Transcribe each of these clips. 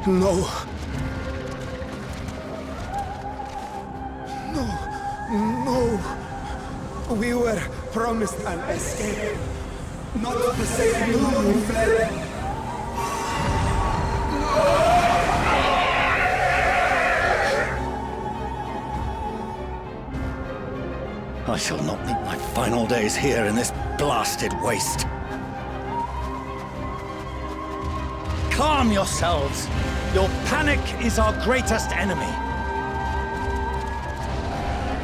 No. No. No. We were promised an escape. Not the same moon we fled. I shall not meet my final days here in this blasted waste. Calm yourselves. Your panic is our greatest enemy.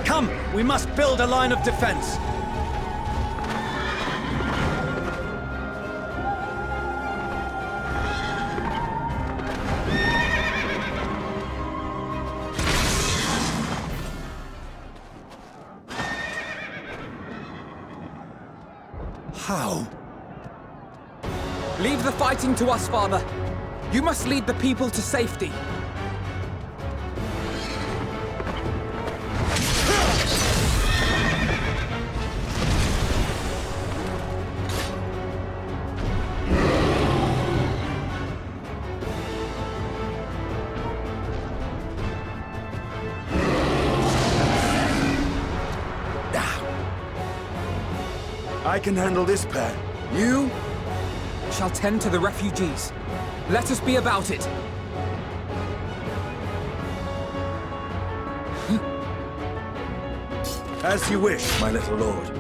Come, we must build a line of defense. How? Leave the fighting to us, Father. You must lead the people to safety. I can handle this, pair. You shall tend to the refugees. Let us be about it. As you wish, my little lord.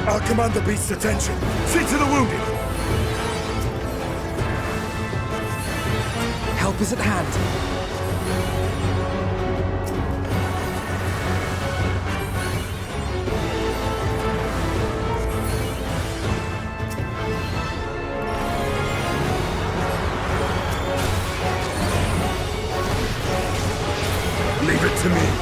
I'll command the beast's attention. See to the wounded! Help is at hand. Leave it to me.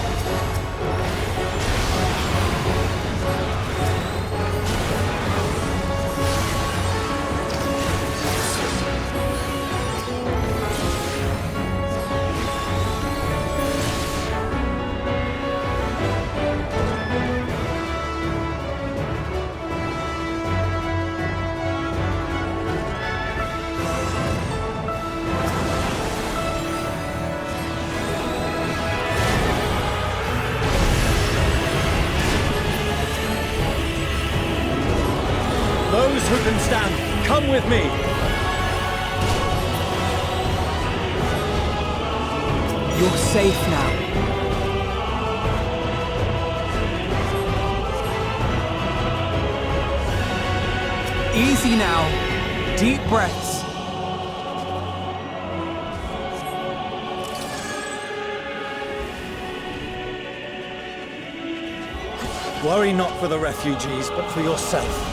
Those who can stand, come with me! You're safe now. Easy now. Deep breaths. Worry not for the refugees, but for yourself.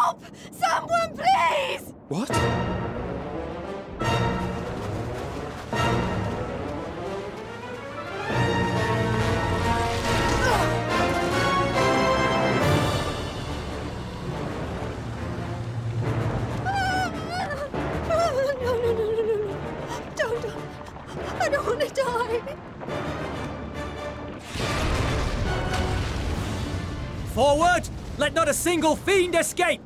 Help! Someone, please! What? No. Don't. I don't want to die. Forward! Let not a single fiend escape!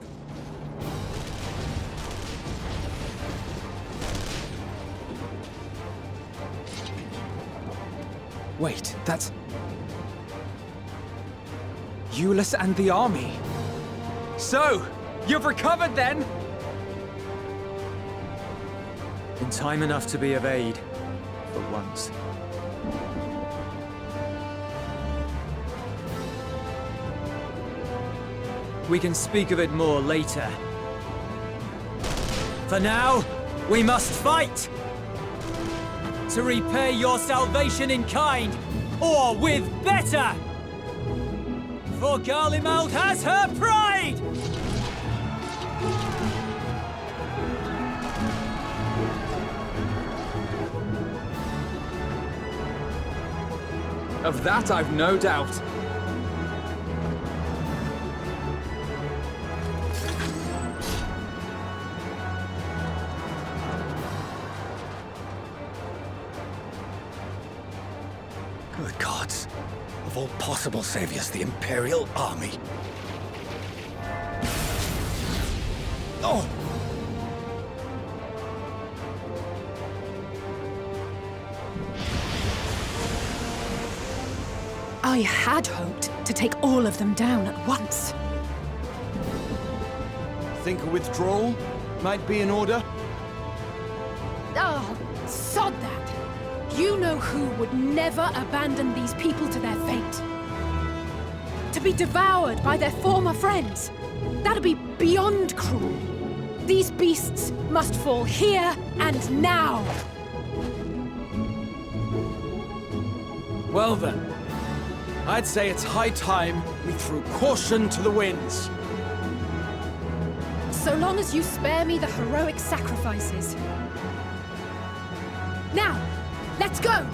Wait, that's... Euless and the army. So, you've recovered then? In time enough to be of aid, for once. We can speak of it more later. For now, we must fight! To repay your salvation in kind, or with better! For Garlemald has her pride! Of that I've no doubt. Good gods. Of all possible saviors, the Imperial Army. Oh! I had hoped to take all of them down at once. Think a withdrawal might be in order? Oh, sod that. You know who would never abandon these people to their fate. To be devoured by their former friends. That'd be beyond cruel. These beasts must fall here and now. Well then, I'd say it's high time we threw caution to the winds. So long as you spare me the heroic sacrifices. Now, let's go!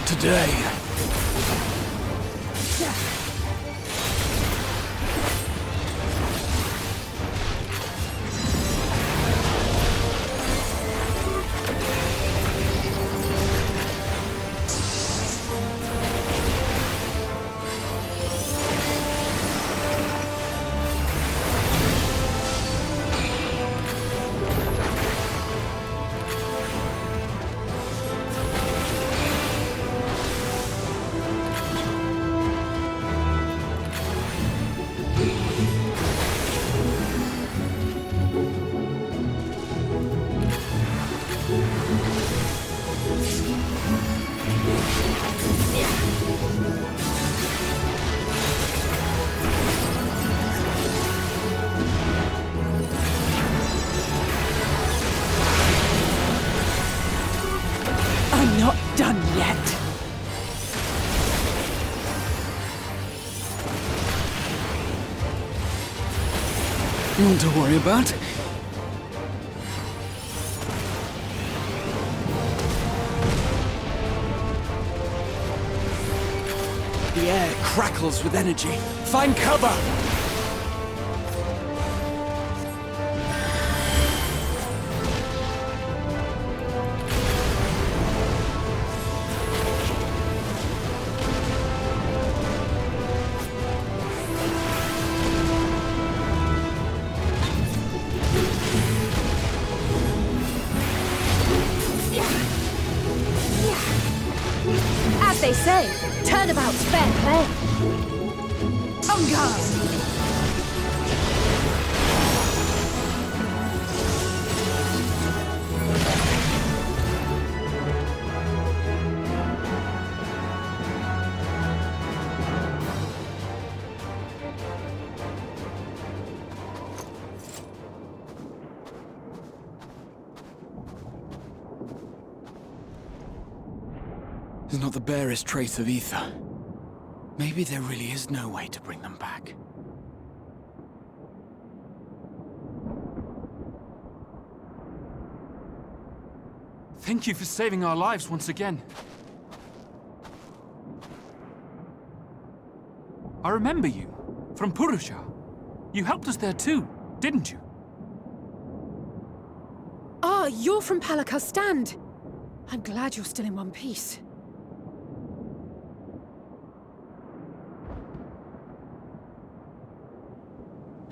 Today. done yet. None to worry about. The air crackles with energy. Find cover! As they say, turnabout's fair play. On guard! There's not the barest trace of ether. Maybe there really is no way to bring them back. Thank you for saving our lives once again. I remember you, from Purusha. You helped us there too, didn't you? Ah, you're from Palaka's stand. I'm glad you're still in one piece.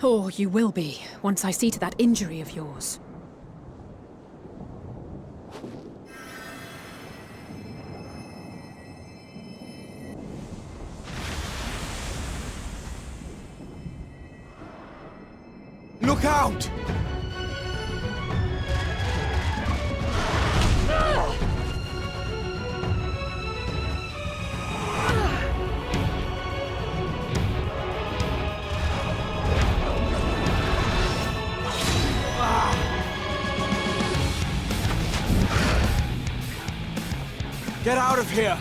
Or you will be, once I see to that injury of yours. Look out! Get out of here!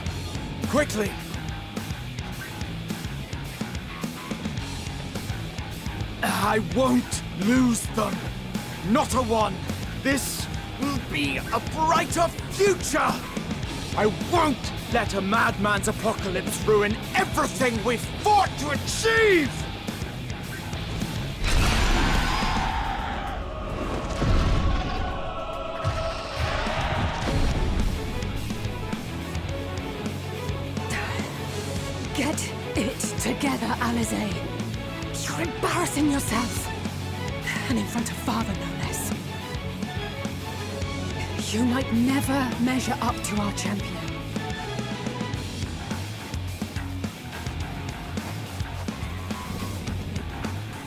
Quickly! I won't lose them! Not a one! This will be a brighter future! I won't let a madman's apocalypse ruin everything we've fought to achieve! Get it together, Alize. You're embarrassing yourself. And in front of Father, no less. You might never measure up to our champion.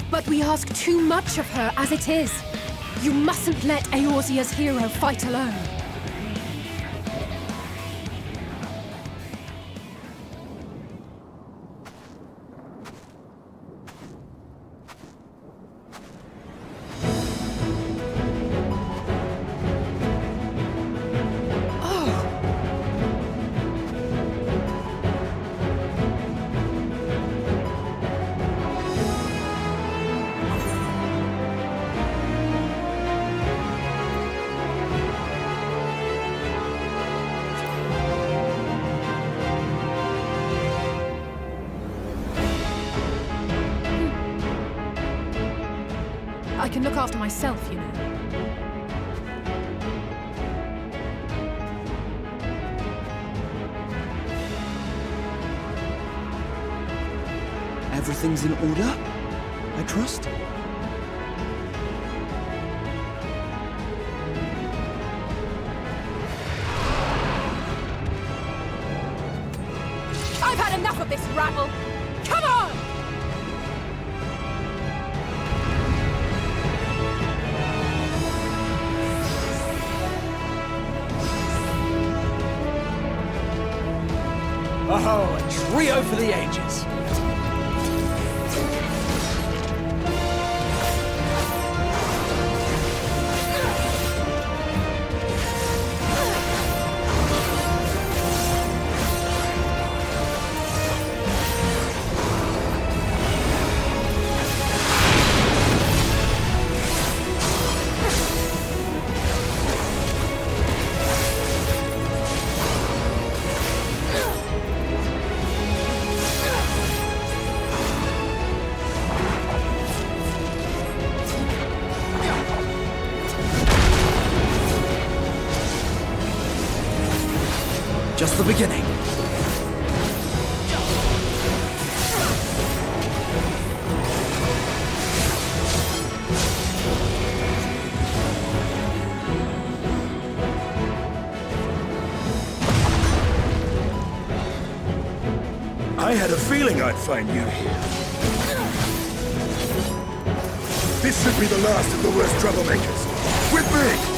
But we ask too much of her as it is. You mustn't let Eorzea's hero fight alone. I can look after myself, you know. Everything's in order, I trust? I've had enough of this rabble! Come on! Oh, a trio for the ages! just the beginning. I had a feeling I'd find you here. This should be the last of the worst troublemakers. With me!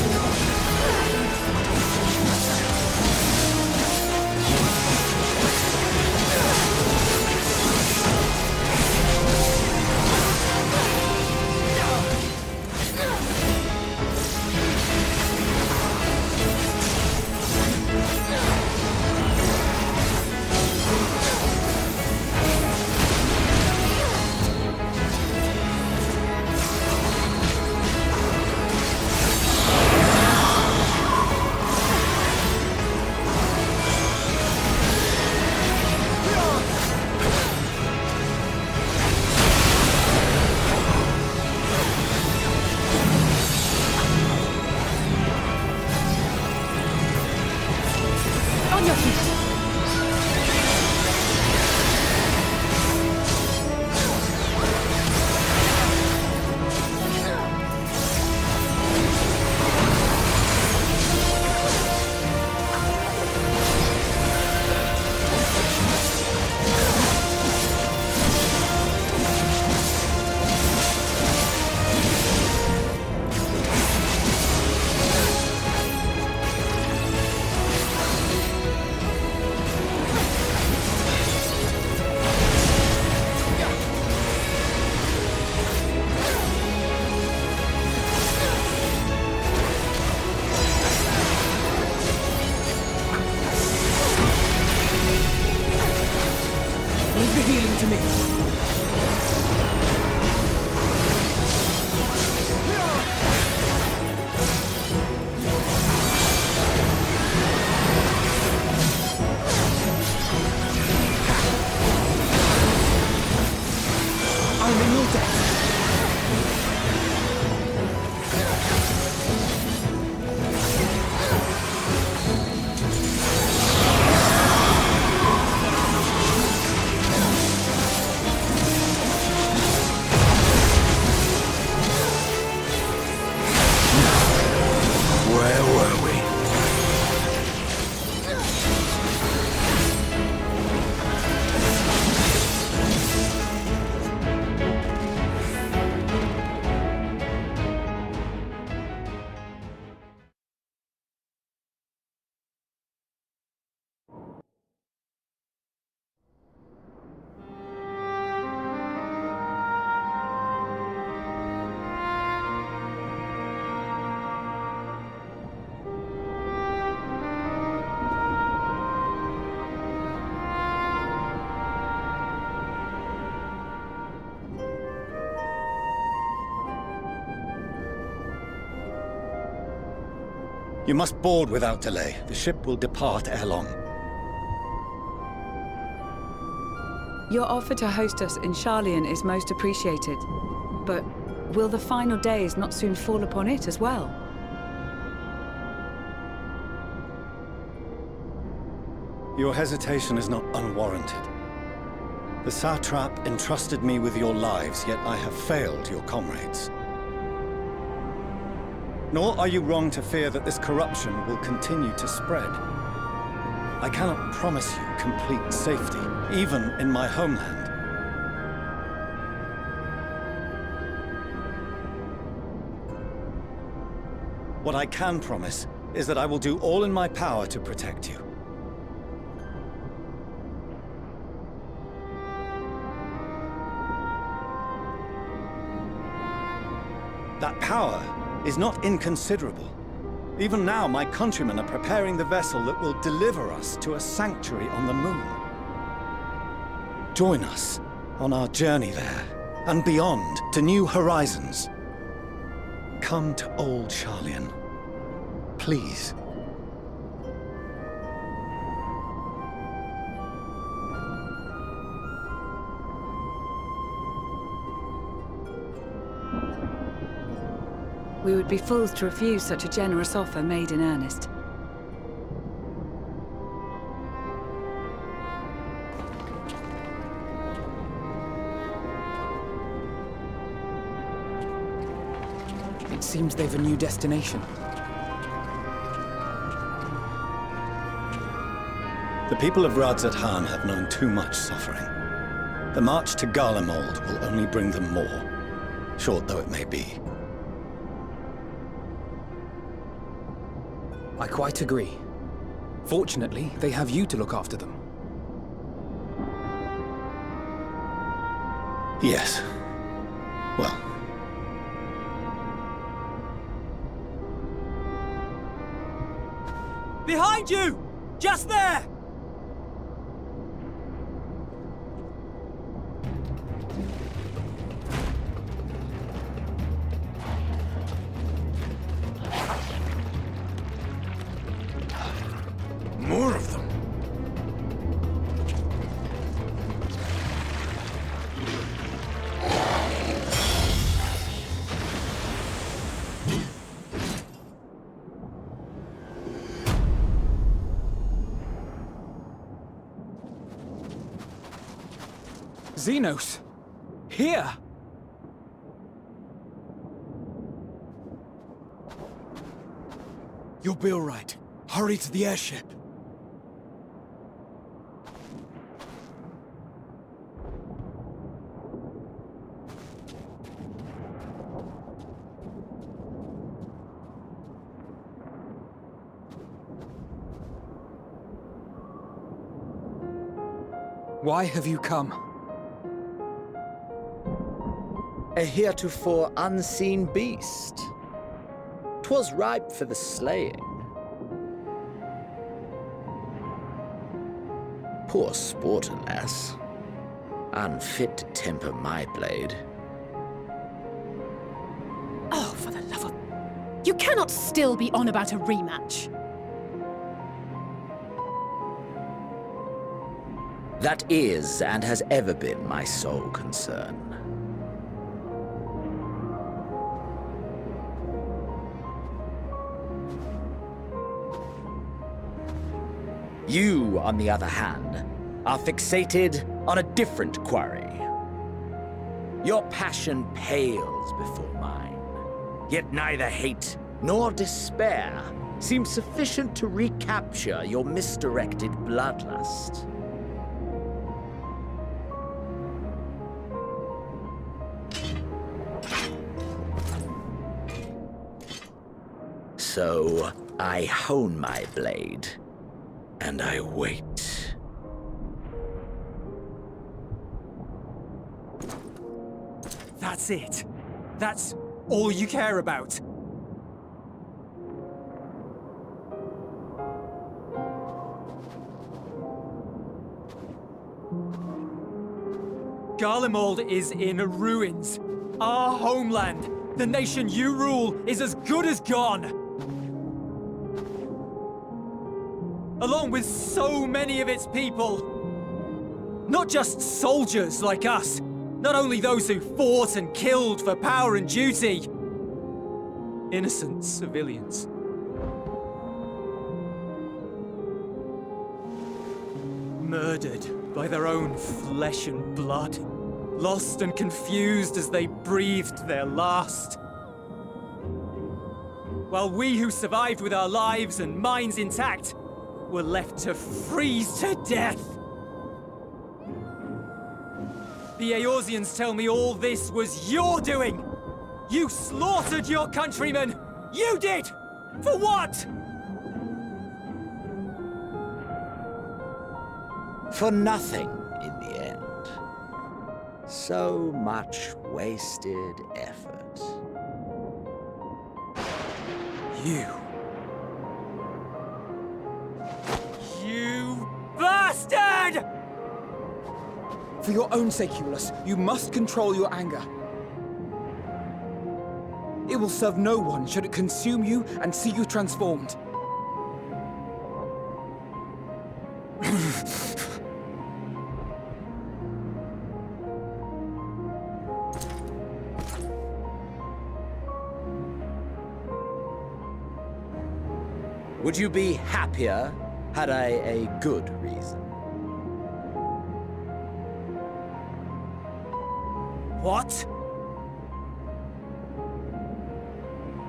You must board without delay. The ship will depart ere long. Your offer to host us in Sharlayan is most appreciated. But will the final days not soon fall upon it as well? Your hesitation is not unwarranted. The satrap entrusted me with your lives, yet I have failed your comrades. Nor are you wrong to fear that this corruption will continue to spread. I cannot promise you complete safety, even in my homeland. What I can promise is that I will do all in my power to protect you. That power is not inconsiderable. Even now, my countrymen are preparing the vessel that will deliver us to a sanctuary on the moon. Join us on our journey there, and beyond, to new horizons. Come to old Sharlayan, please. We would be fools to refuse such a generous offer made in earnest. seems they've a new destination. The people of Radzat Han have known too much suffering. The march to Garlemald will only bring them more, short though it may be. I quite agree. Fortunately, they have you to look after them. Yes. Well. Behind you! Just there! More of them. Xenos! Here! You'll be all right. Hurry to the airship. Why have you come? A heretofore unseen beast. 'Twas ripe for the slaying. Poor sport, alas. Unfit to temper my blade. Oh, for the love of... You cannot still be on about a rematch. That is, and has ever been, my sole concern. You, on the other hand, are fixated on a different quarry. Your passion pales before mine, yet neither hate nor despair seems sufficient to recapture your misdirected bloodlust. So, I hone my blade, and I wait. That's it. That's all you care about. Garlemald is in ruins. Our homeland, the nation you rule, is as good as gone. Along with so many of its people. Not just soldiers like us. Not only those who fought and killed for power and duty. Innocent civilians. Murdered by their own flesh and blood. Lost and confused as they breathed their last. While we who survived with our lives and minds intact were left to freeze to death. The Eorzeans tell me all this was your doing! You slaughtered your countrymen! You did! For what? For nothing, in the end. So much wasted effort. You bastard! For your own sake, Ulus, you must control your anger. It will serve no one should it consume you and see you transformed. Would you be happier had I a good reason? What?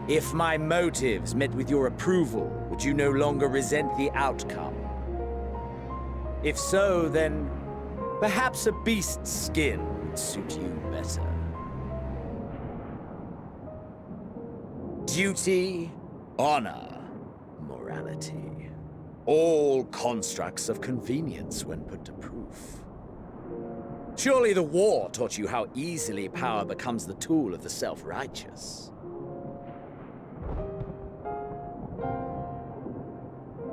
If my motives met with your approval, would you no longer resent the outcome? If so, then perhaps a beast's skin would suit you better. Duty, honor, morality. All constructs of convenience when put to proof. Surely the war taught you how easily power becomes the tool of the self-righteous.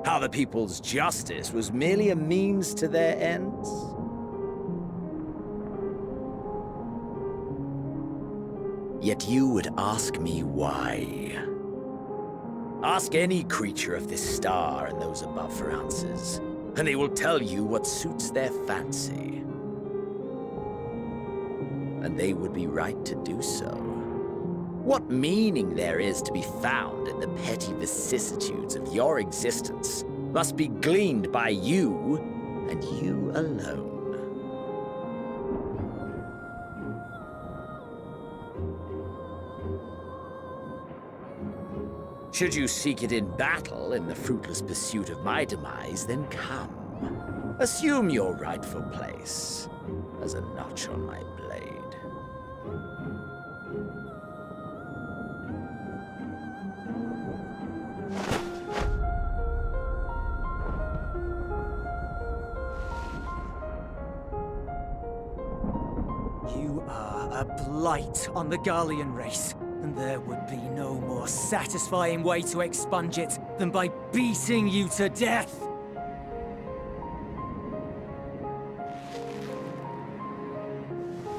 How the people's justice was merely a means to their ends? Yet you would ask me why. Ask any creature of this star and those above for answers, and they will tell you what suits their fancy. And they would be right to do so. What meaning there is to be found in the petty vicissitudes of your existence must be gleaned by you, and you alone. Should you seek it in battle in the fruitless pursuit of my demise, then come. Assume your rightful place as a notch on my blade. You are a blight on the Garlean race, and there would be no more satisfying way to expunge it than by beating you to death.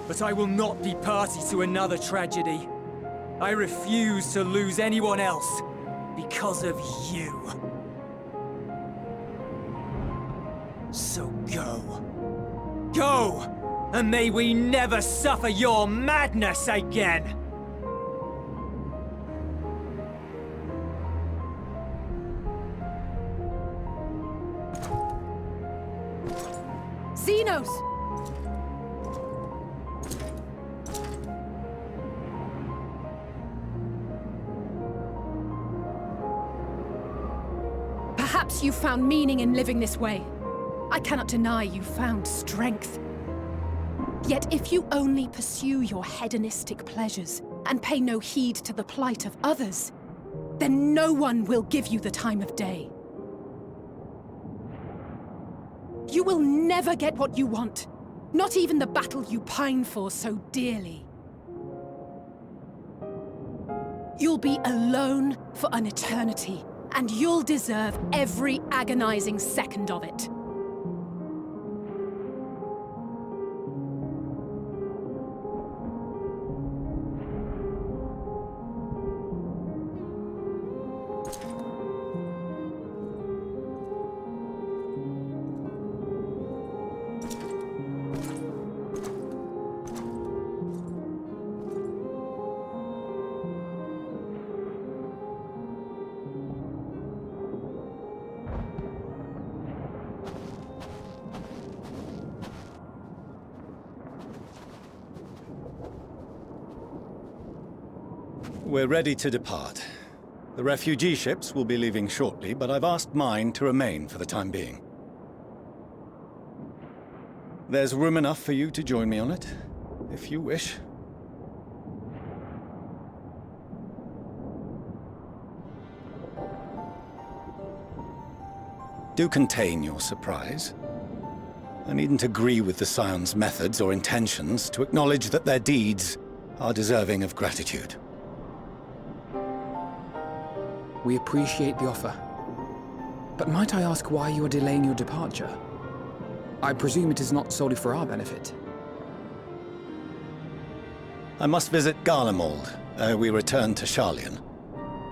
But I will not be party to another tragedy. I refuse to lose anyone else because of you. So go. Go! And may we never suffer your madness again! Xenos! Perhaps you found meaning in living this way. I cannot deny you found strength. Yet if you only pursue your hedonistic pleasures and pay no heed to the plight of others, then no one will give you the time of day. You will never get what you want, not even the battle you pine for so dearly. You'll be alone for an eternity, and you'll deserve every agonizing second of it. We're ready to depart. The refugee ships will be leaving shortly, but I've asked mine to remain for the time being. There's room enough for you to join me on it, if you wish. Do contain your surprise. I needn't agree with the Scion's methods or intentions to acknowledge that their deeds are deserving of gratitude. We appreciate the offer. But might I ask why you are delaying your departure? I presume it is not solely for our benefit. I must visit Garlemald ere we return to Sharlayan.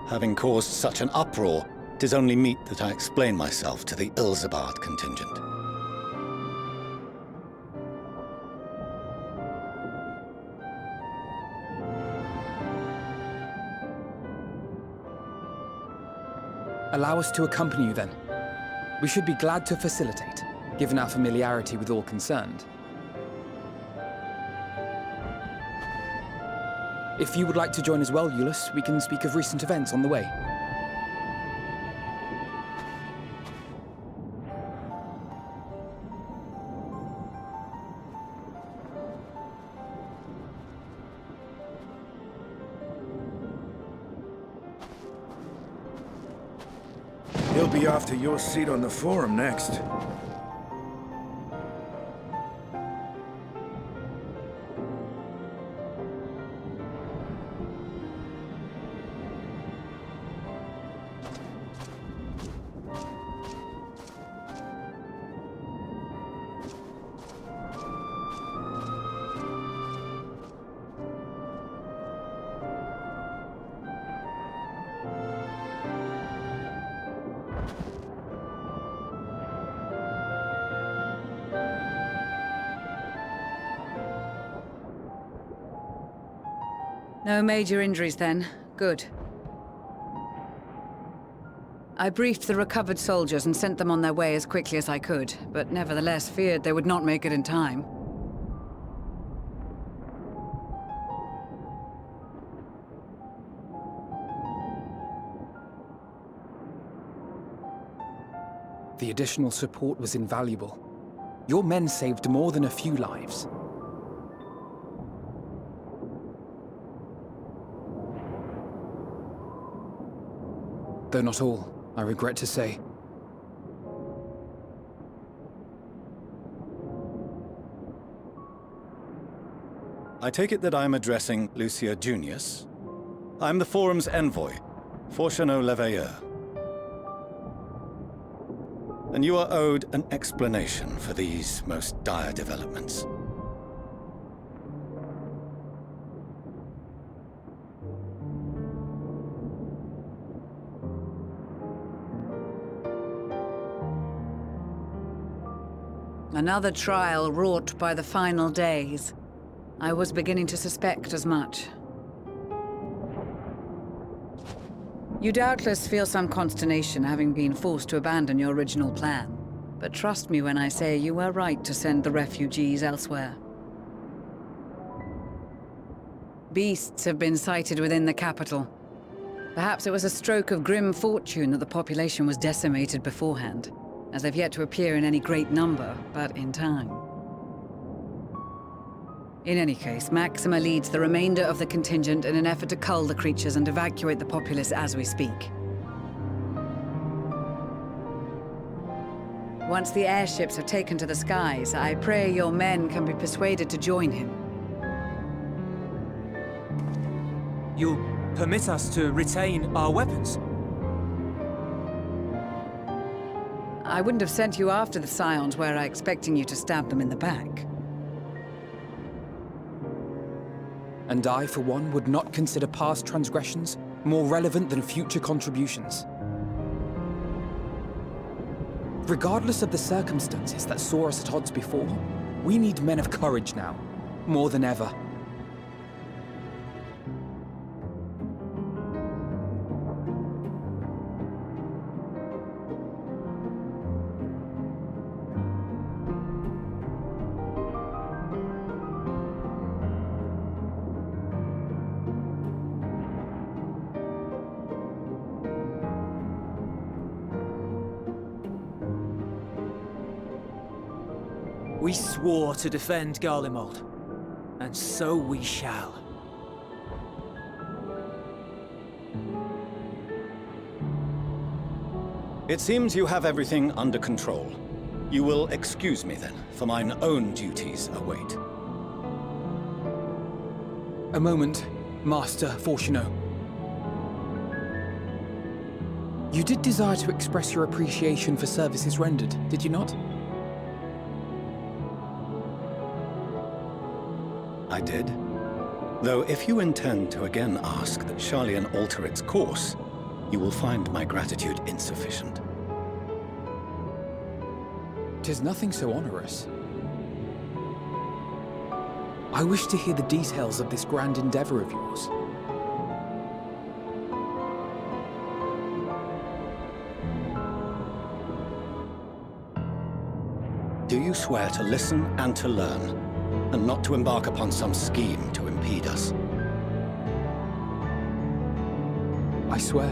Having caused such an uproar, 'tis only meet that I explain myself to the Ilzabard contingent. Allow us to accompany you then. We should be glad to facilitate, given our familiarity with all concerned. If you would like to join as well, Euless, we can speak of recent events on the way. He'll be after your seat on the Forum next. No major injuries then. Good. I briefed the recovered soldiers and sent them on their way as quickly as I could, but nevertheless feared they would not make it in time. The additional support was invaluable. Your men saved more than a few lives. Though not all, I regret to say. I take it that I'm addressing Lucia Junius? I'm the Forum's envoy, Fortuno Leveilleur. And you are owed an explanation for these most dire developments. Another trial wrought by the final days. I was beginning to suspect as much. You doubtless feel some consternation having been forced to abandon your original plan. But trust me when I say you were right to send the refugees elsewhere. Beasts have been sighted within the capital. Perhaps it was a stroke of grim fortune that the population was decimated beforehand, as they've yet to appear in any great number, but in time. In any case, Maxima leads the remainder of the contingent in an effort to cull the creatures and evacuate the populace as we speak. Once the airships have taken to the skies, I pray your men can be persuaded to join him. You'll permit us to retain our weapons? I wouldn't have sent you after the Scions were I expecting you to stab them in the back. And I, for one, would not consider past transgressions more relevant than future contributions. Regardless of the circumstances that saw us at odds before, we need men of courage now, more than ever. We swore to defend Garlemald, and so we shall. It seems you have everything under control. You will excuse me then, for mine own duties await. A moment, Master Fortuno. You did desire to express your appreciation for services rendered, did you not? I did. Though if you intend to again ask that Sharlayan alter its course, you will find my gratitude insufficient. 'Tis nothing so onerous. I wish to hear the details of this grand endeavor of yours. Do you swear to listen and to learn, and not to embark upon some scheme to impede us? I swear.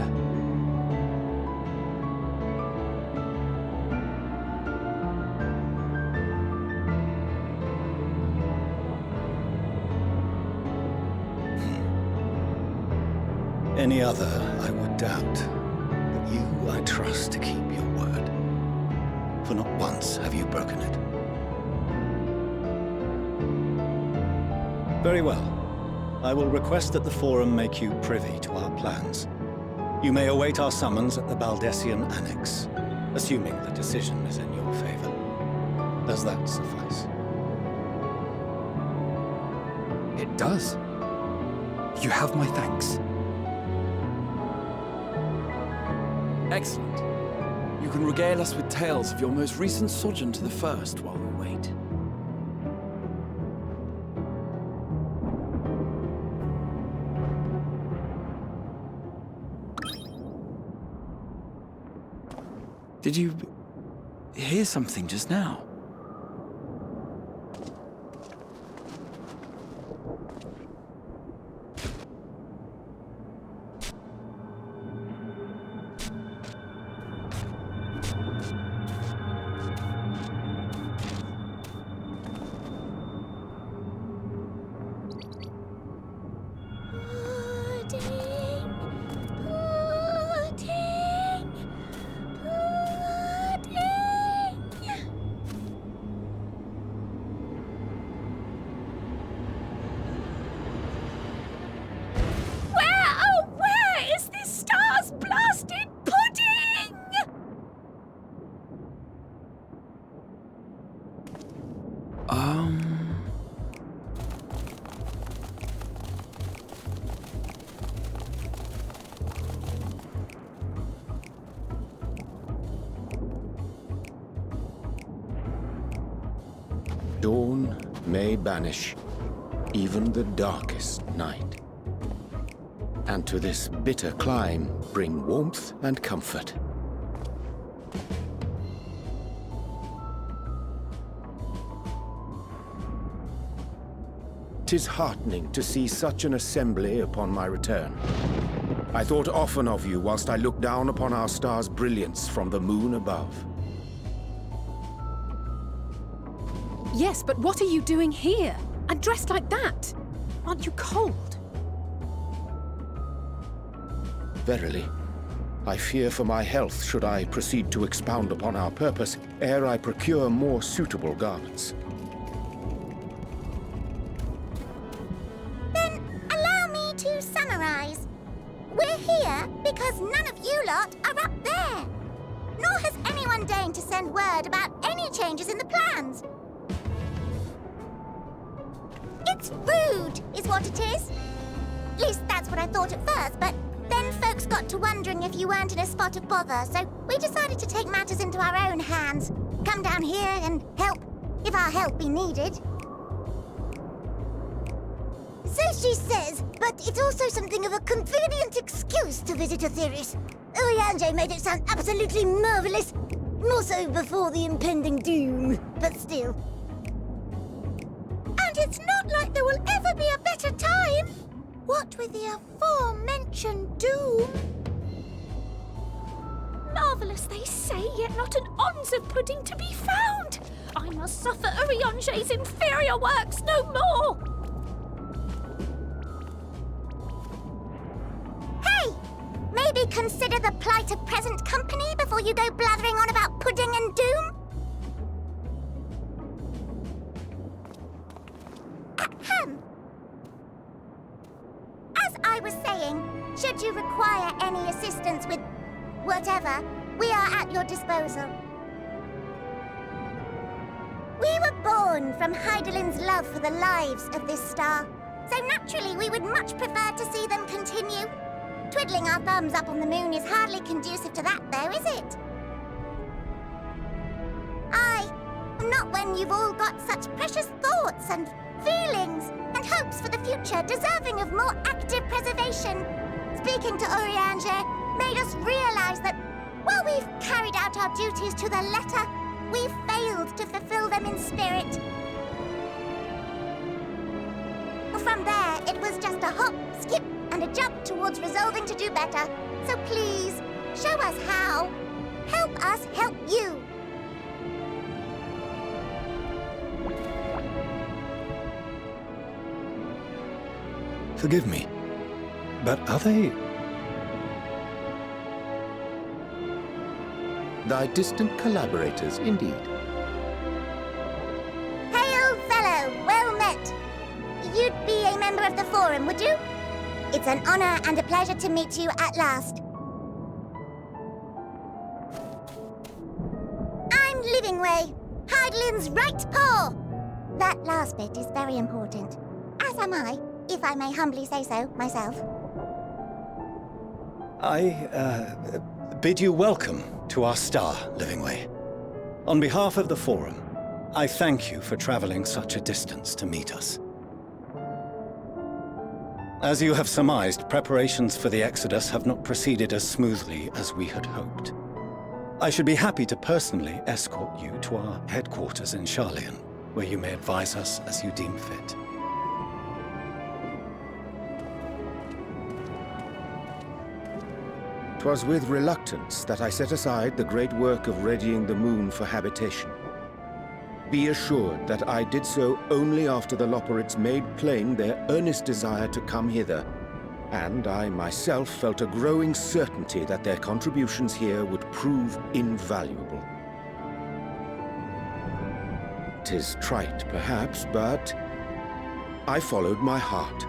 Any other I would doubt, but you I trust to keep your word. For not once have you broken it. Very well. I will request that the Forum make you privy to our plans. You may await our summons at the Baldessian Annex, assuming the decision is in your favor. Does that suffice? It does. You have my thanks. Excellent. You can regale us with tales of your most recent sojourn to the First while we wait. Did you hear something just now? Dawn may banish even the darkest night, and to this bitter clime bring warmth and comfort. 'Tis heartening to see such an assembly upon my return. I thought often of you whilst I looked down upon our star's brilliance from the moon above. Yes, but what are you doing here? And dressed like that? Aren't you cold? Verily, I fear for my health should I proceed to expound upon our purpose ere I procure more suitable garments. Then allow me to summarize. We're here because none of you lot are up there. Nor has anyone deigned to send word about any changes in the plans. It's rude, is what it is. At least that's what I thought at first, but then folks got to wondering if you weren't in a spot of bother, so we decided to take matters into our own hands. Come down here and help, if our help be needed. So she says, but it's also something of a convenient excuse to visit Etheris. Oriange made it sound absolutely marvelous. More so before the impending doom, but still. And it's not like there will ever be a better time. What with the aforementioned doom? Marvellous, they say, yet not an ounce of pudding to be found. I must suffer Oriange's inferior works no more. Hey! Maybe consider the plight of present company before you go blathering on about pudding and doom? Ahem. As I was saying, should you require any assistance with whatever, we are at your disposal. We were born from Hydaelyn's love for the lives of this star, so naturally we would much prefer to see them continue. Twiddling our thumbs up on the moon is hardly conducive to that, though, is it? Aye, not when you've all got such precious thoughts and feelings and hopes for the future deserving of more active preservation. Speaking to Oriange made us realize that while we've carried out our duties to the letter, we've failed to fulfill them in spirit. From there, it was just a hop, skip, and a jump towards resolving to do better. So please, show us how. Help us help you. Forgive me, but are they... Thy distant collaborators, indeed. Hail, fellow, well met. You'd be a member of the Forum, would you? It's an honor and a pleasure to meet you at last. I'm Livingway, Hydaelyn's right paw. That last bit is very important. As am I, if I may humbly say so myself. I bid you welcome to our star, Livingway. On behalf of the Forum, I thank you for traveling such a distance to meet us. As you have surmised, preparations for the Exodus have not proceeded as smoothly as we had hoped. I should be happy to personally escort you to our headquarters in Sharlayan, where you may advise us as you deem fit. 'Twas with reluctance that I set aside the great work of readying the moon for habitation. Be assured that I did so only after the Loperids made plain their earnest desire to come hither, and I myself felt a growing certainty that their contributions here would prove invaluable. 'Tis trite, perhaps, but I followed my heart.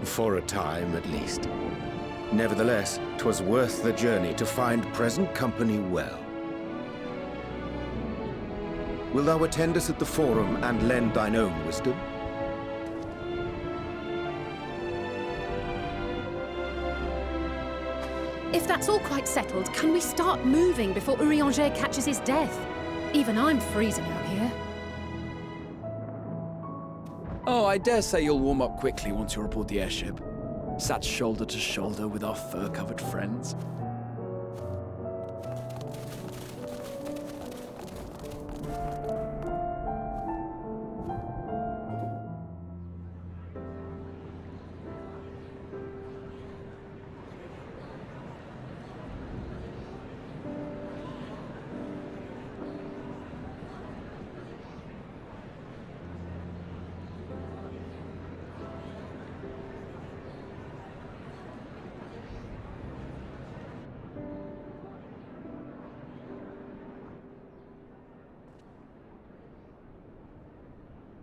For a time, at least. Nevertheless, 'twas worth the journey to find present company well. Will thou attend us at the Forum and lend thine own wisdom? If that's all quite settled, can we start moving before Urianger catches his death? Even I'm freezing out here. Oh, I dare say you'll warm up quickly once you're aboard the airship. Sat shoulder to shoulder with our fur-covered friends.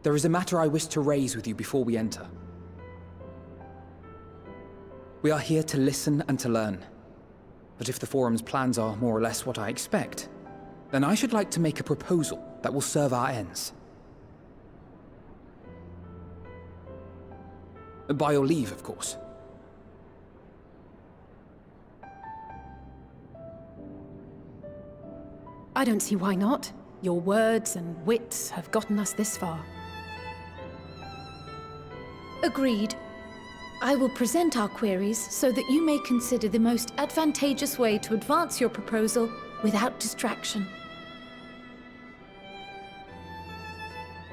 There is a matter I wish to raise with you before we enter. We are here to listen and to learn. But if the Forum's plans are more or less what I expect, then I should like to make a proposal that will serve our ends. By your leave, of course. I don't see why not. Your words and wits have gotten us this far. Agreed. I will present our queries so that you may consider the most advantageous way to advance your proposal without distraction.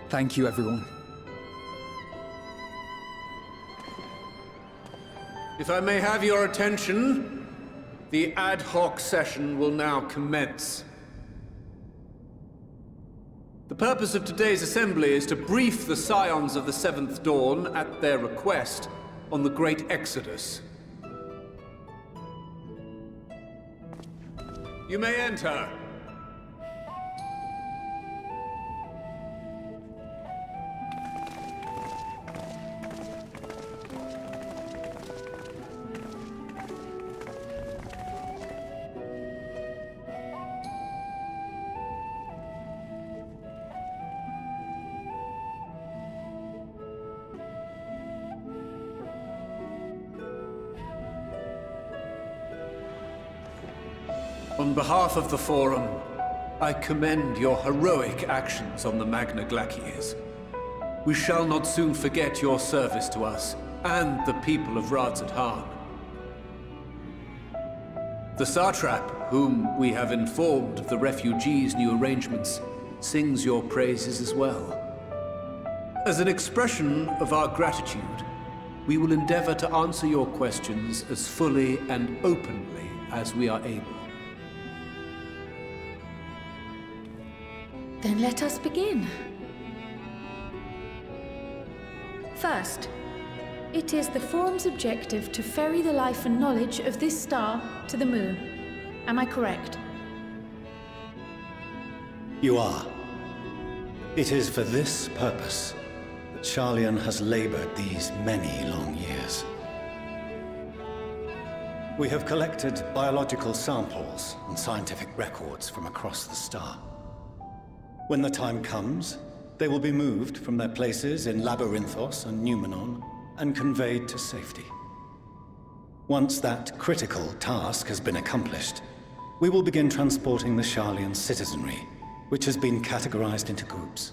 Thank you, everyone. If I may have your attention, the ad hoc session will now commence. The purpose of today's assembly is to brief the Scions of the Seventh Dawn, at their request, on the Great Exodus. You may enter. On behalf of the Forum, I commend your heroic actions on the Magna Glacies. We shall not soon forget your service to us and the people of Radzat-Han. The Satrap, whom we have informed of the refugees' new arrangements, sings your praises as well. As an expression of our gratitude, we will endeavor to answer your questions as fully and openly as we are able. Then let us begin. First, it is the Forum's objective to ferry the life and knowledge of this star to the moon. Am I correct? You are. It is for this purpose that Sharlayan has labored these many long years. We have collected biological samples and scientific records from across the star. When the time comes, they will be moved from their places in Labyrinthos and Numenon and conveyed to safety. Once that critical task has been accomplished, we will begin transporting the Sharlayan citizenry, which has been categorized into groups.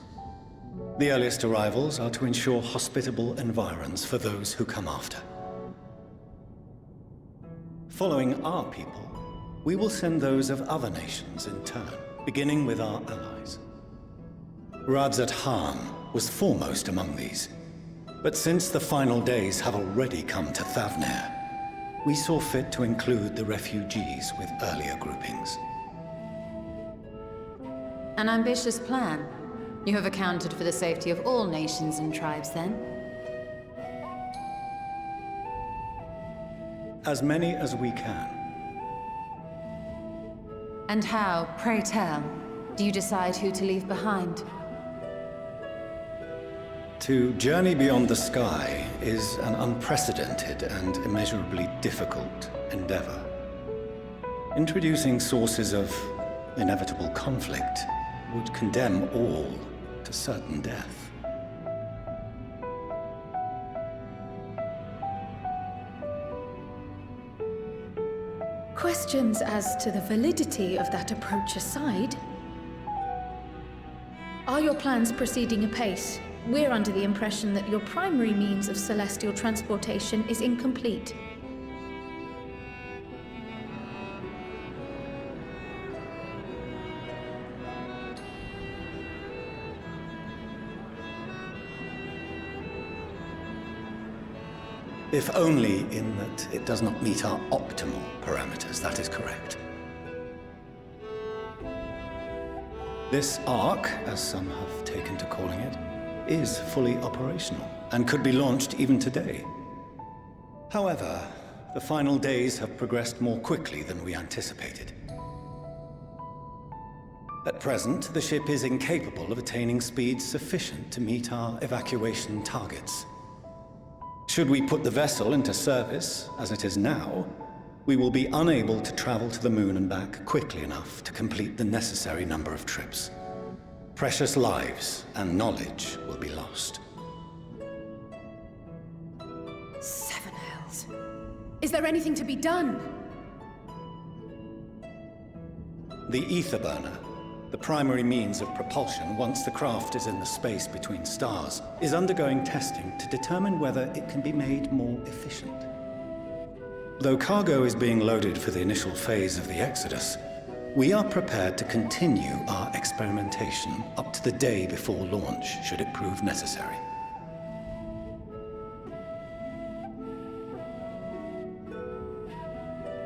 The earliest arrivals are to ensure hospitable environs for those who come after. Following our people, we will send those of other nations in turn, beginning with our allies. Radzat-Han was foremost among these, but since the final days have already come to Thavnair, we saw fit to include the refugees with earlier groupings. An ambitious plan. You have accounted for the safety of all nations and tribes, then? As many as we can. And how, pray tell, do you decide who to leave behind? To journey beyond the sky is an unprecedented and immeasurably difficult endeavor. Introducing sources of inevitable conflict would condemn all to certain death. Questions as to the validity of that approach aside, are your plans proceeding apace? We're under the impression that your primary means of celestial transportation is incomplete. If only in that it does not meet our optimal parameters, that is correct. This Ark, as some have taken to calling it, is fully operational and could be launched even today. However, the final days have progressed more quickly than we anticipated. At present, the ship is incapable of attaining speeds sufficient to meet our evacuation targets. Should we put the vessel into service, as it is now, we will be unable to travel to the moon and back quickly enough to complete the necessary number of trips. Precious lives and knowledge will be lost. Seven Hells. Is there anything to be done? The ether burner, the primary means of propulsion once the craft is in the space between stars, is undergoing testing to determine whether it can be made more efficient. Though cargo is being loaded for the initial phase of the Exodus, we are prepared to continue our experimentation up to the day before launch, should it prove necessary.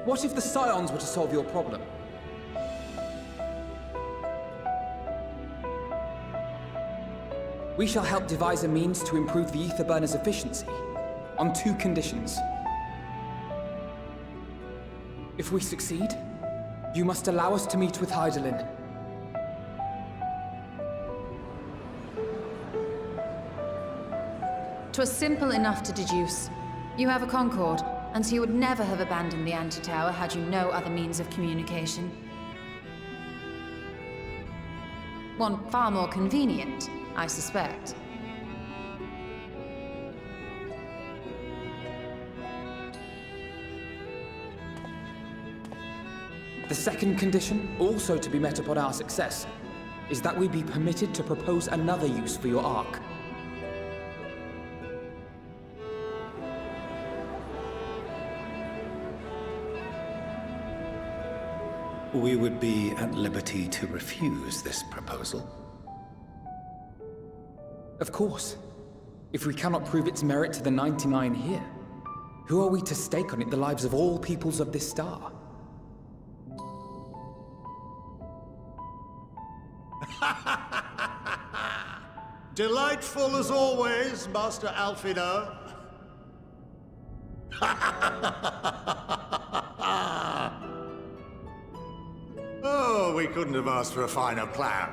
What if the Scions were to solve your problem? We shall help devise a means to improve the ether burner's efficiency, on 2 conditions. If we succeed, you must allow us to meet with Hydaelyn. 'Twas simple enough to deduce. You have a Concord, and so you would never have abandoned the Antitower had you no other means of communication. One far more convenient, I suspect. The second condition, also to be met upon our success, is that we be permitted to propose another use for your Ark. we would be at liberty to refuse this proposal. Of course. If we cannot prove its merit to the 99 here, who are we to stake on it the lives of all peoples of this star? Delightful as always, Master Alfino. Oh, we couldn't have asked for a finer plan.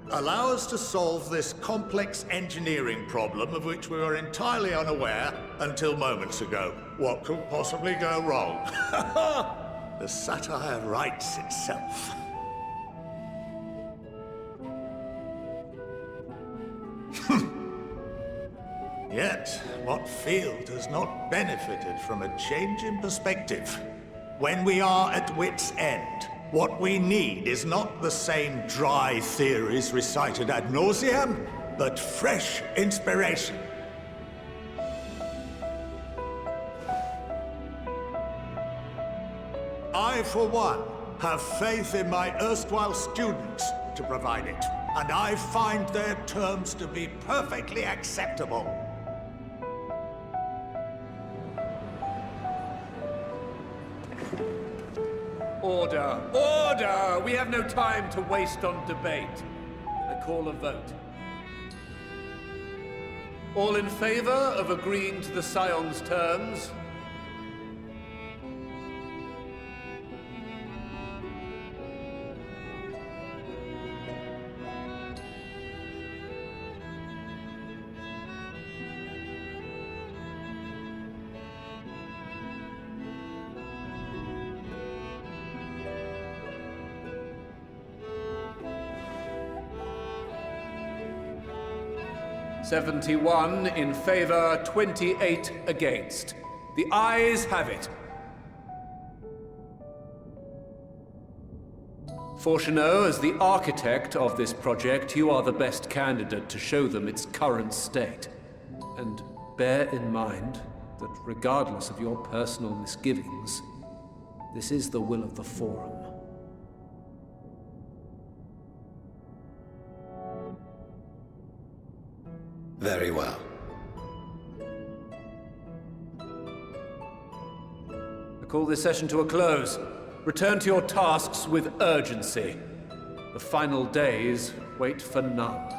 Allow us to solve this complex engineering problem of which we were entirely unaware until moments ago. What could possibly go wrong? The satire writes itself. Yet, what field has not benefited from a change in perspective? When we are at wit's end, what we need is not the same dry theories recited ad nauseam, but fresh inspiration. I, for one, have faith in my erstwhile students to provide it, and I find their terms to be perfectly acceptable. Order! Order! We have no time to waste on debate. I call a vote. All in favor of agreeing to the Scion's terms? "71 in favor, 28 against. The ayes have it. Fortuneau, as the architect of this project, you are the best candidate to show them its current state. And bear in mind that regardless of your personal misgivings, this is the will of the Forum. Very well. I call this session to a close. Return to your tasks with urgency. The final days wait for none.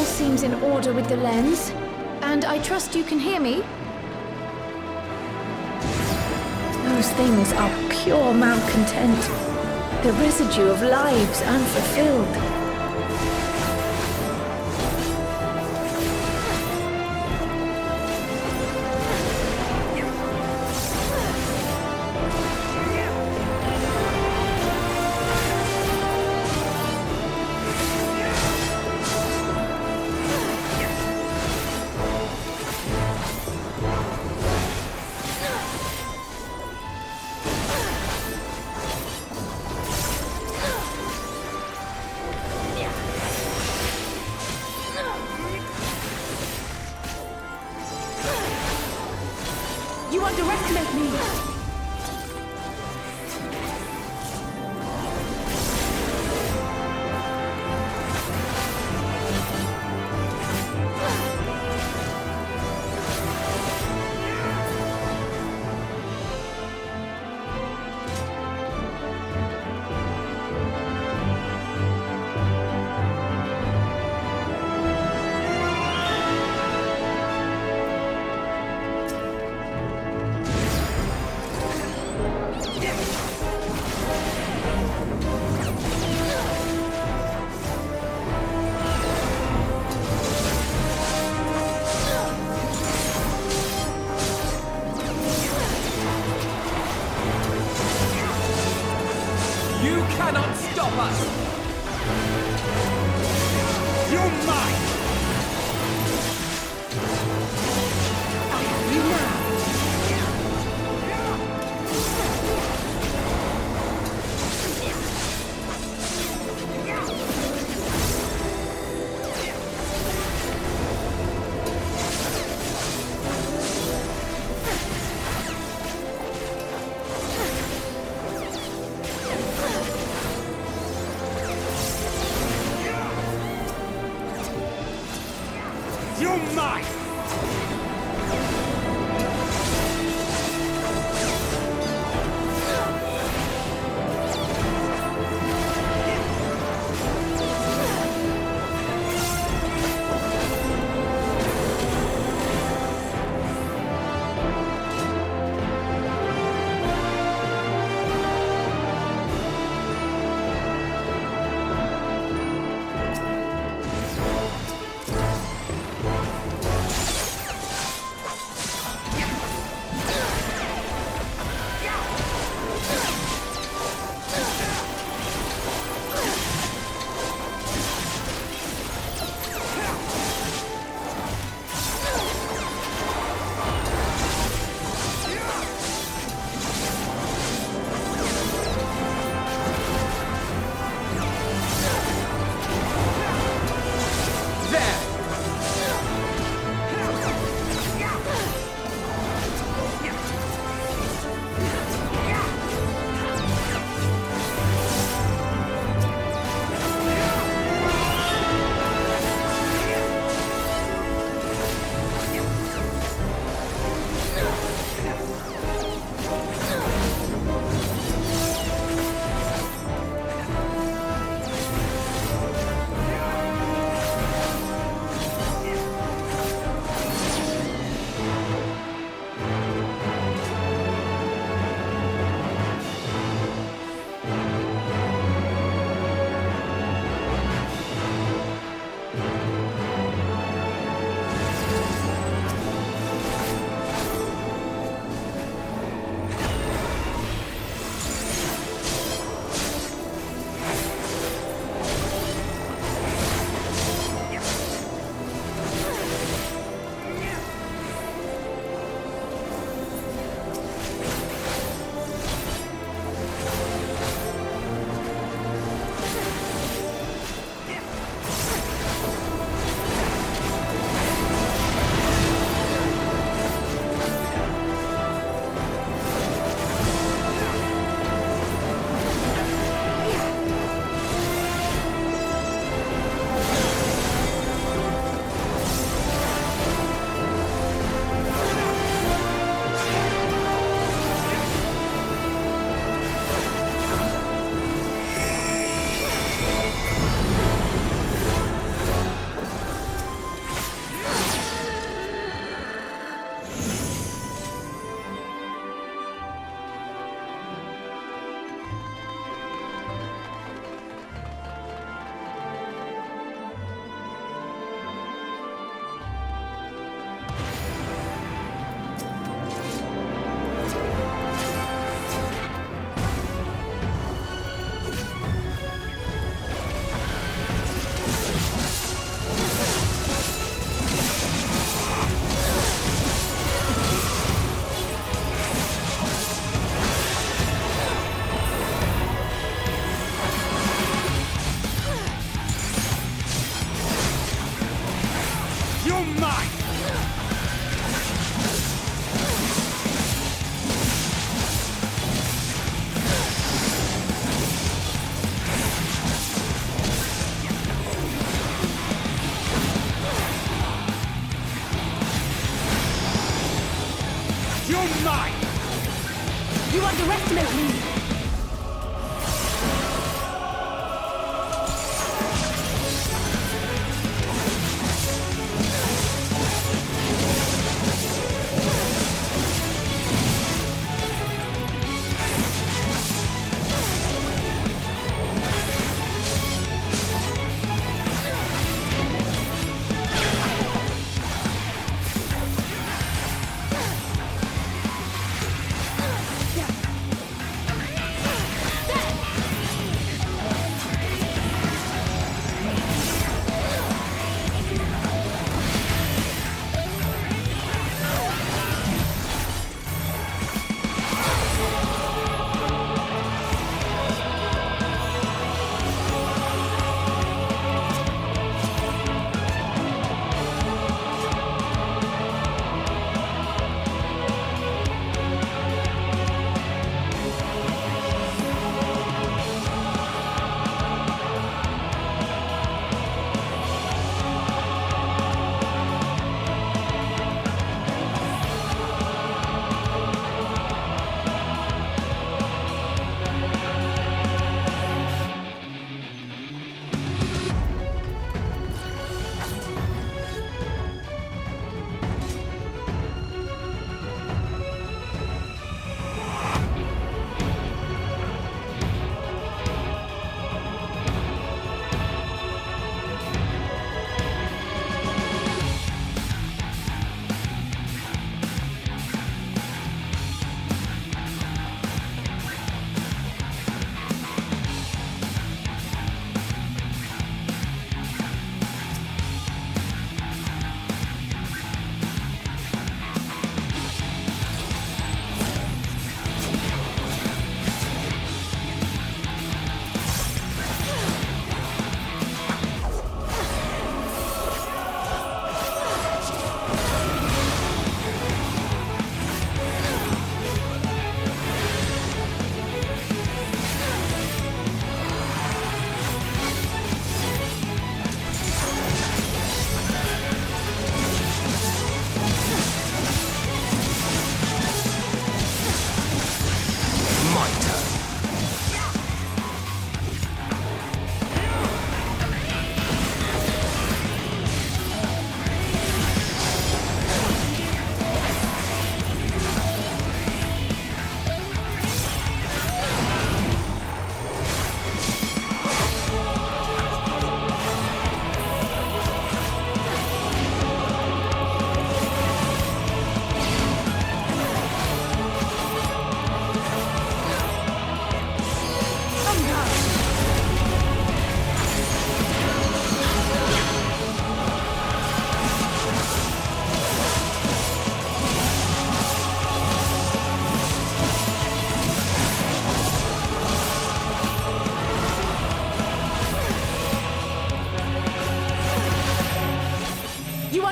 Seems in order with the lens, and I trust you can hear me. Those things are pure malcontent, the residue of lives unfulfilled. You underestimate me! cannot stop us! You're mine! I have you now! You're mine! You underestimate me!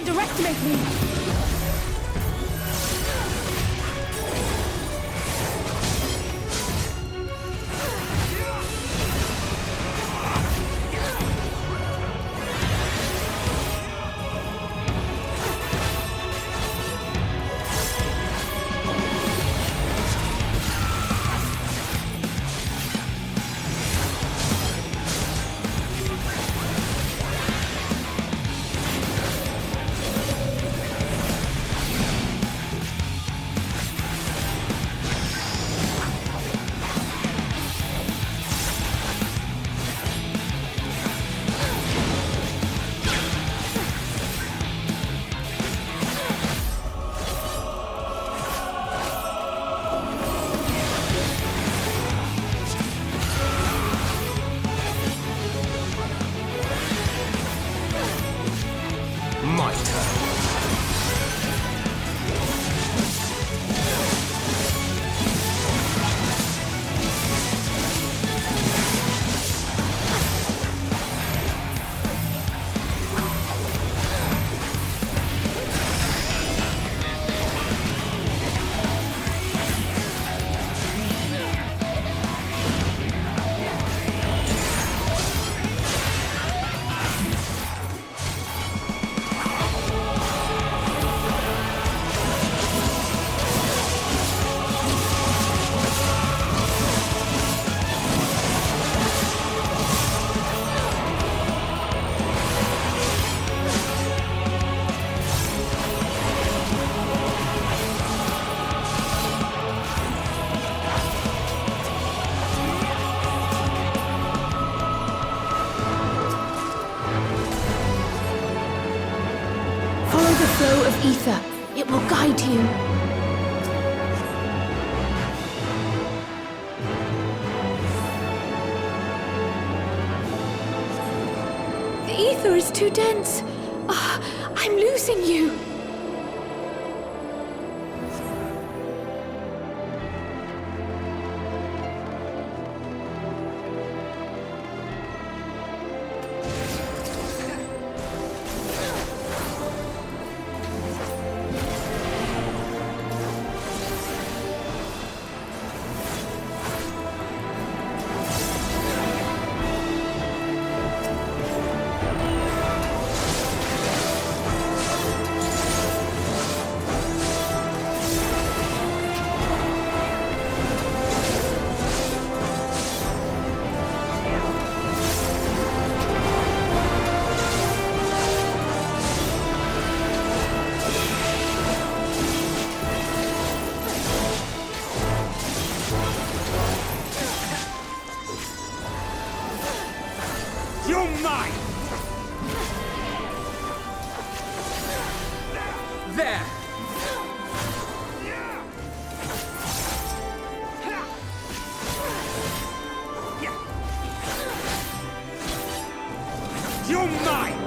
underestimate me! ether. It will guide you. The ether is too dense. I'm losing you. You're mine! There! You're mine!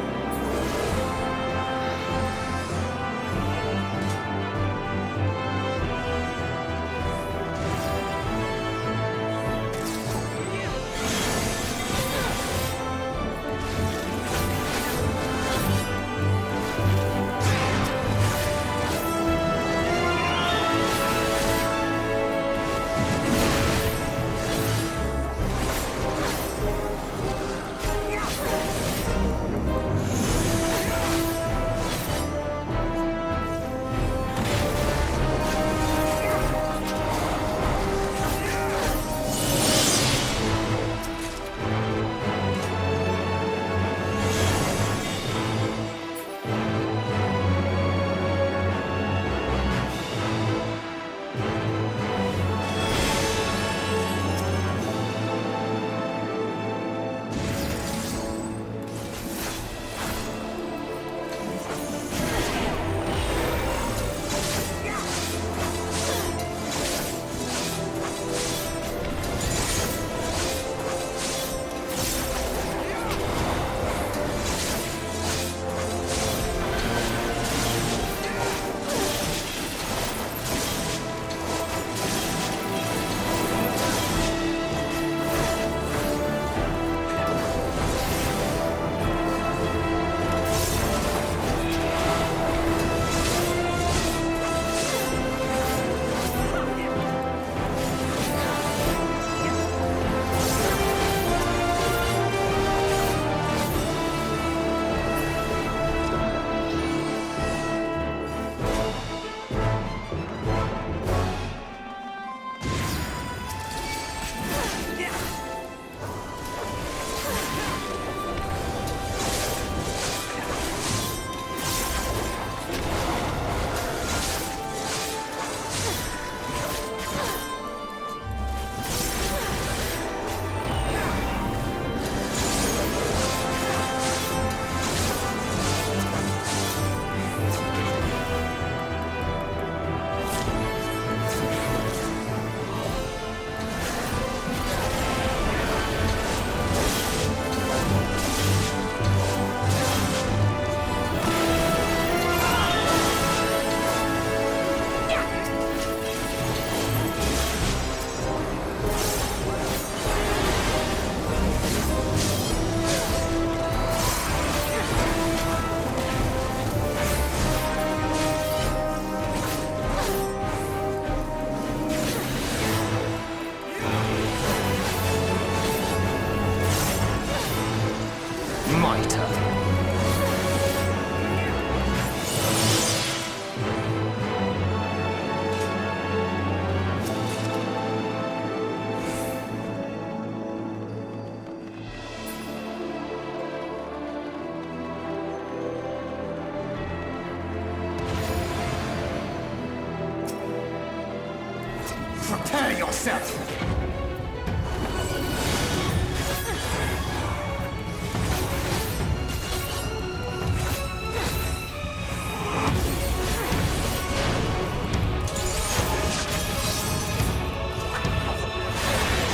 Prepare yourself!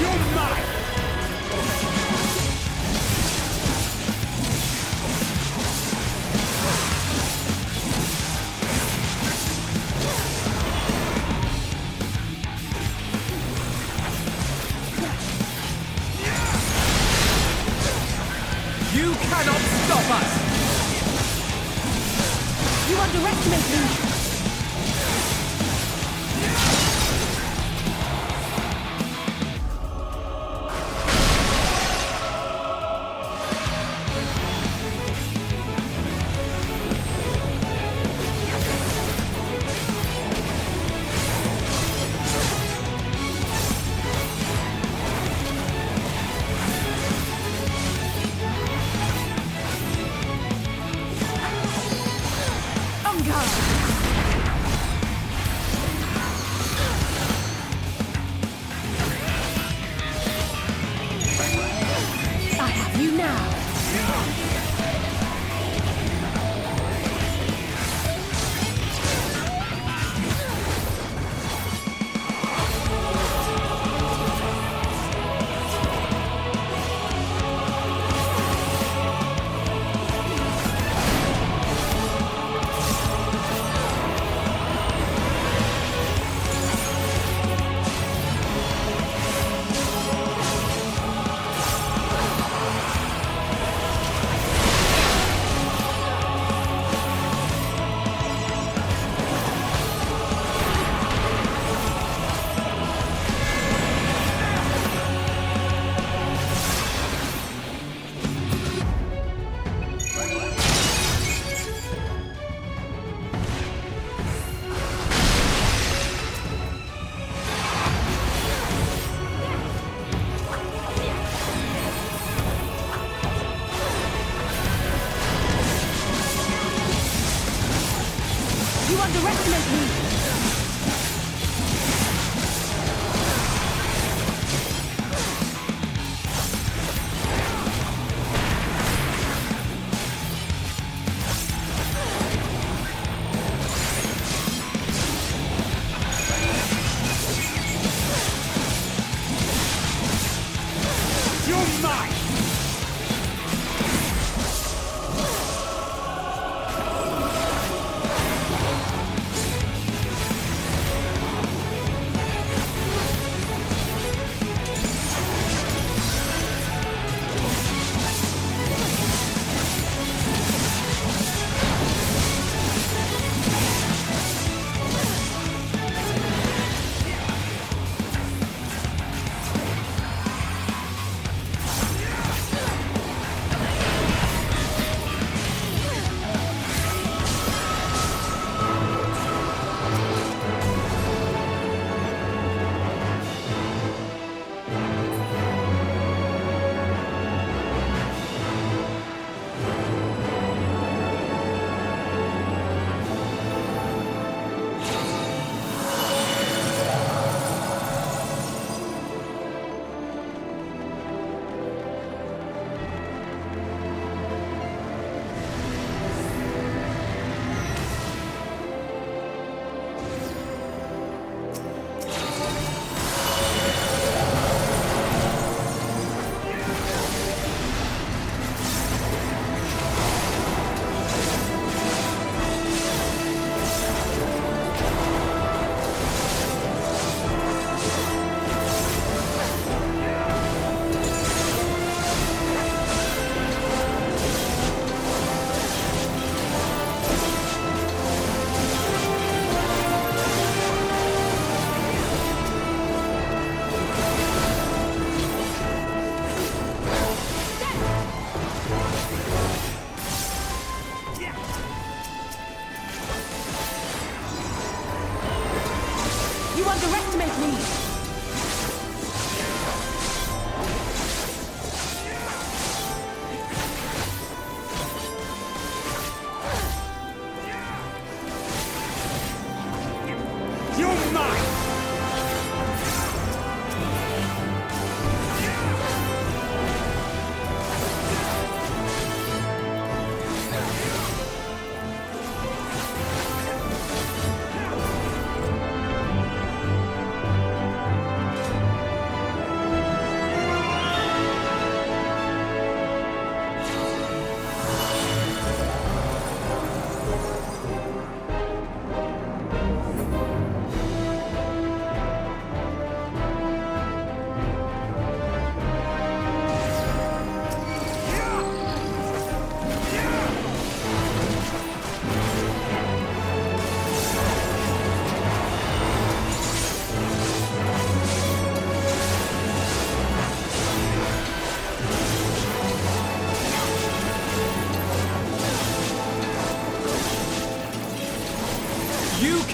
You're mine! You cannot stop us! You underestimate me!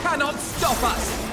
cannot stop us!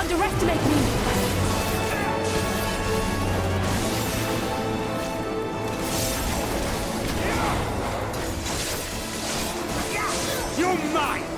underestimate me! You're mine!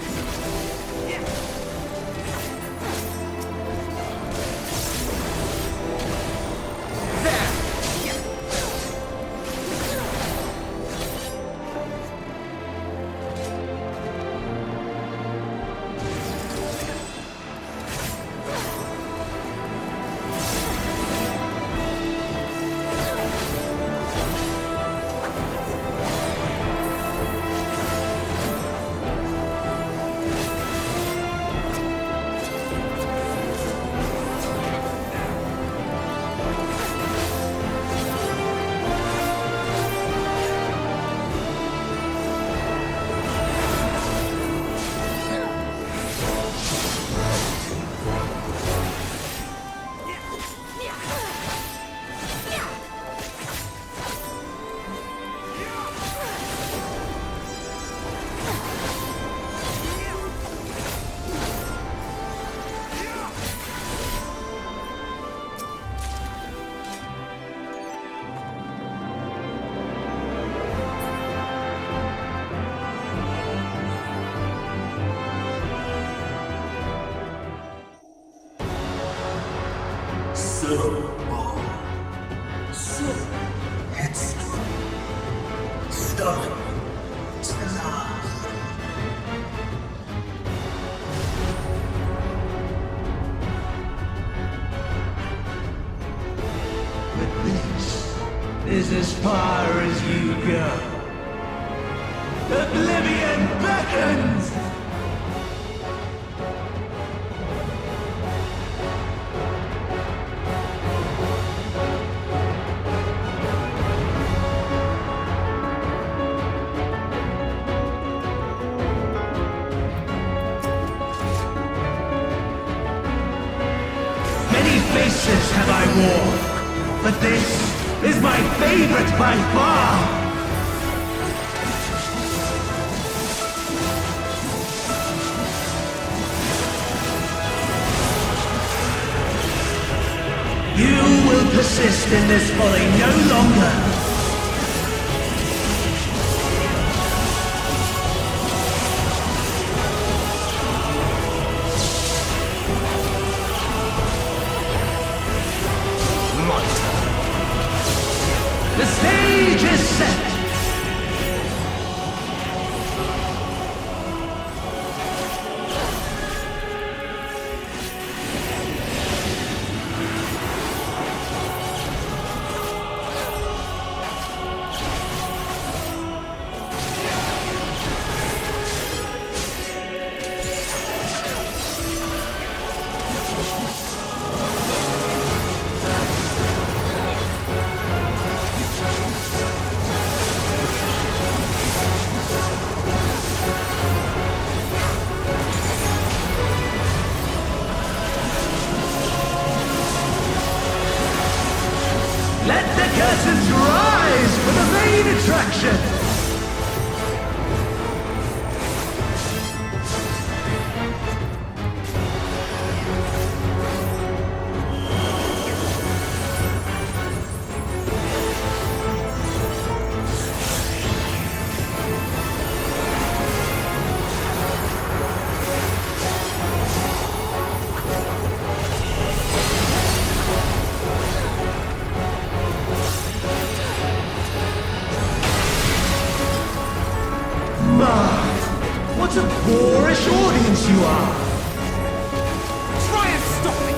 Is as far as you go. Oblivion beckons! Many faces have I worn, but this is my favorite by far! You will persist in this folly no longer! The stage is set! Let the curtains rise for the main attraction! What a boorish audience you are! Try and stop me!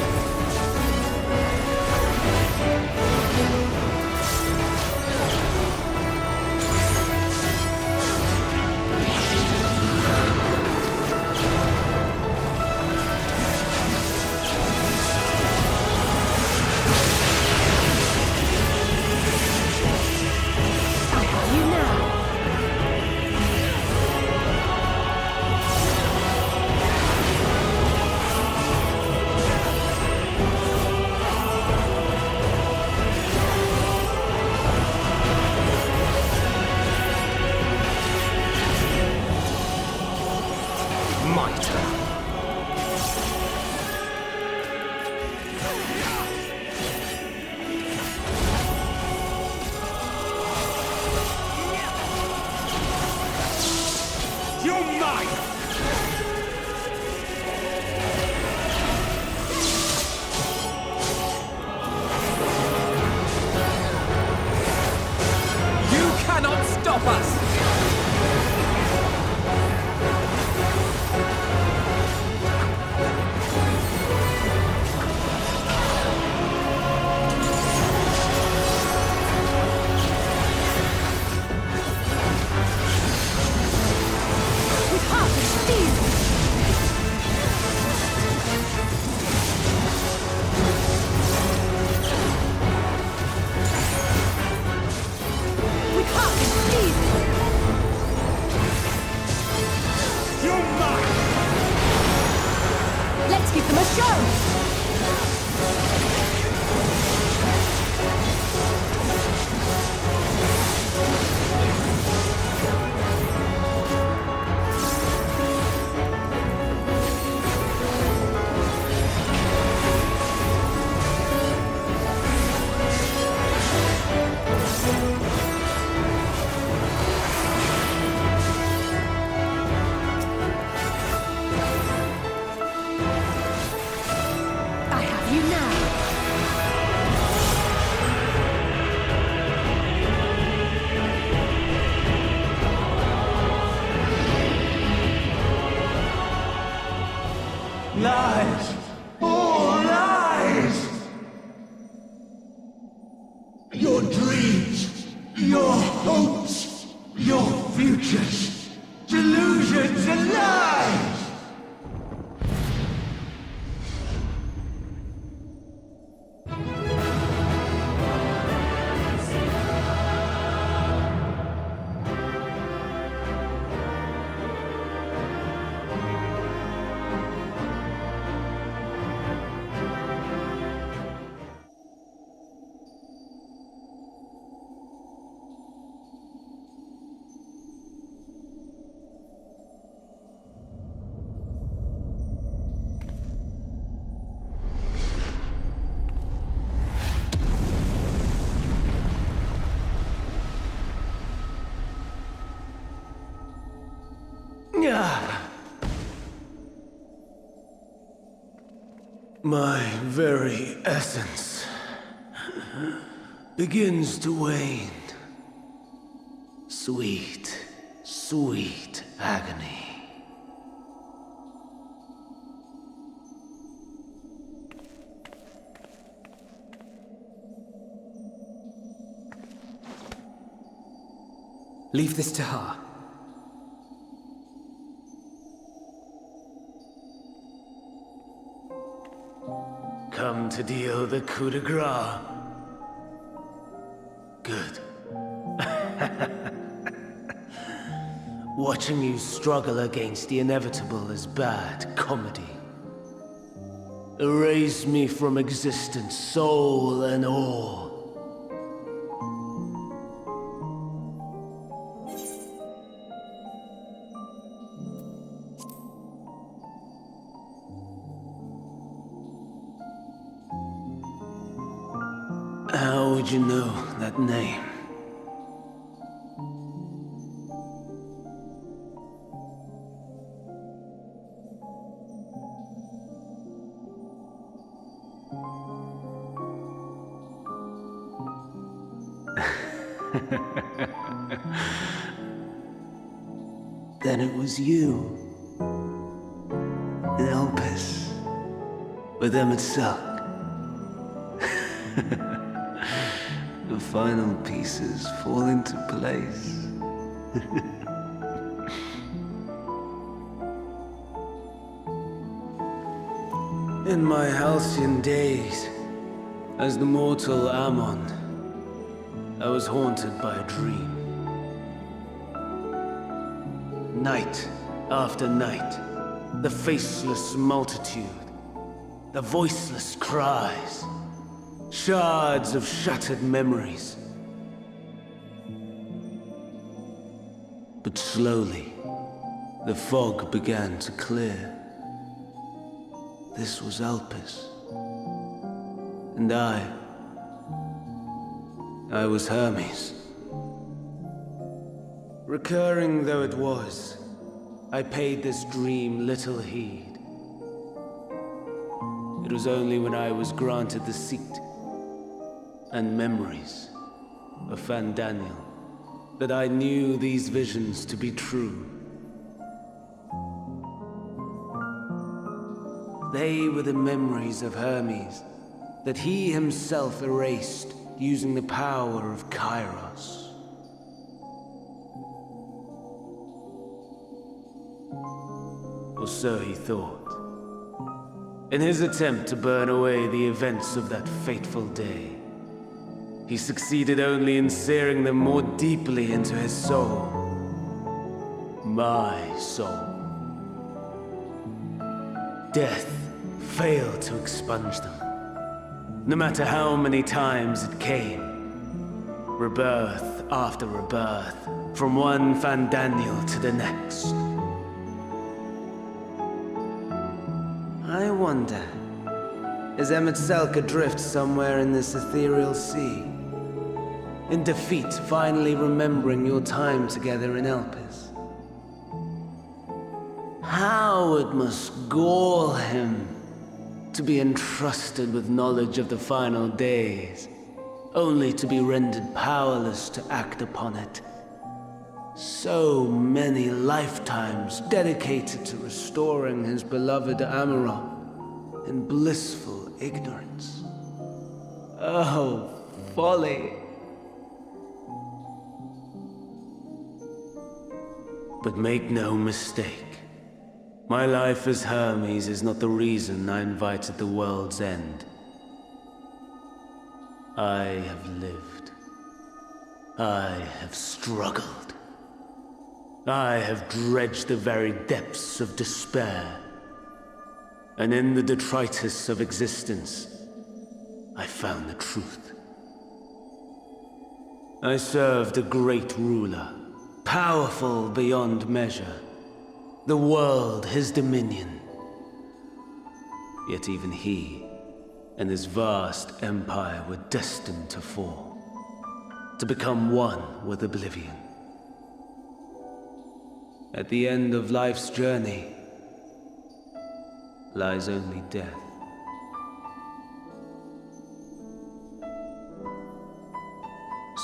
I have you now. Lies! All lies! Your dreams, your hopes, your futures, delusions and lies! My very essence begins to wane. Sweet, sweet agony. Leave this to her. Come to deal the coup de grace. Good. Watching you struggle against the inevitable is bad comedy. Erase me from existence, soul and all. How would you know that name? Then it was you. In Elpis. With Emet-Selch. The final pieces fall into place. In my halcyon days, as the mortal Ammon, I was haunted by a dream. Night after night, the faceless multitude, the voiceless cries, shards of shattered memories. But slowly, the fog began to clear. This was Elpis. And I was Hermes. Recurring though it was, I paid this dream little heed. It was only when I was granted the seat and memories of Fandaniel that I knew these visions to be true. They were the memories of Hermes that he himself erased using the power of Kairos. Or so he thought. In his attempt to burn away the events of that fateful day, he succeeded only in searing them more deeply into his soul. My soul. Death failed to expunge them. No matter how many times it came. Rebirth after rebirth, from one Fandaniel to the next. I wonder, is Emet-Selch adrift somewhere in this ethereal sea? In defeat, finally remembering your time together in Elpis? How it must gall him to be entrusted with knowledge of the final days, only to be rendered powerless to act upon it. So many lifetimes dedicated to restoring his beloved Amaron in blissful ignorance. Oh, folly! But make no mistake. My life as Hermes is not the reason I invited the world's end. I have lived. I have struggled. I have dredged the very depths of despair. And in the detritus of existence, I found the truth. I served a great ruler, powerful beyond measure. The world his dominion. Yet even he and his vast empire were destined to fall, to become one with oblivion. At the end of life's journey lies only death.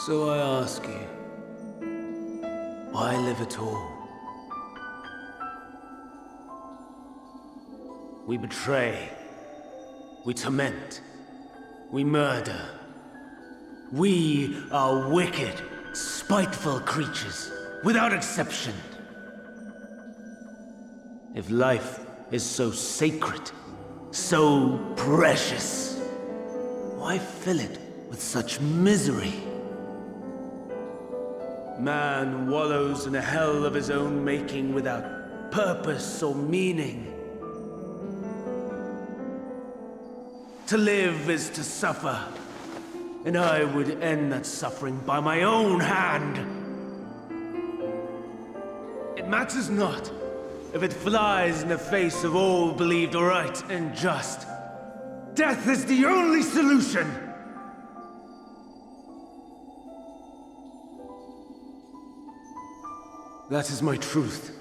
So I ask you, why live at all? We betray, we torment, we murder. We are wicked, spiteful creatures, without exception. If life is so sacred, so precious, why fill it with such misery? Man wallows in a hell of his own making without purpose or meaning. To live is to suffer, and I would end that suffering by my own hand. It matters not if it flies in the face of all believed right and just. Death is the only solution! That is my truth.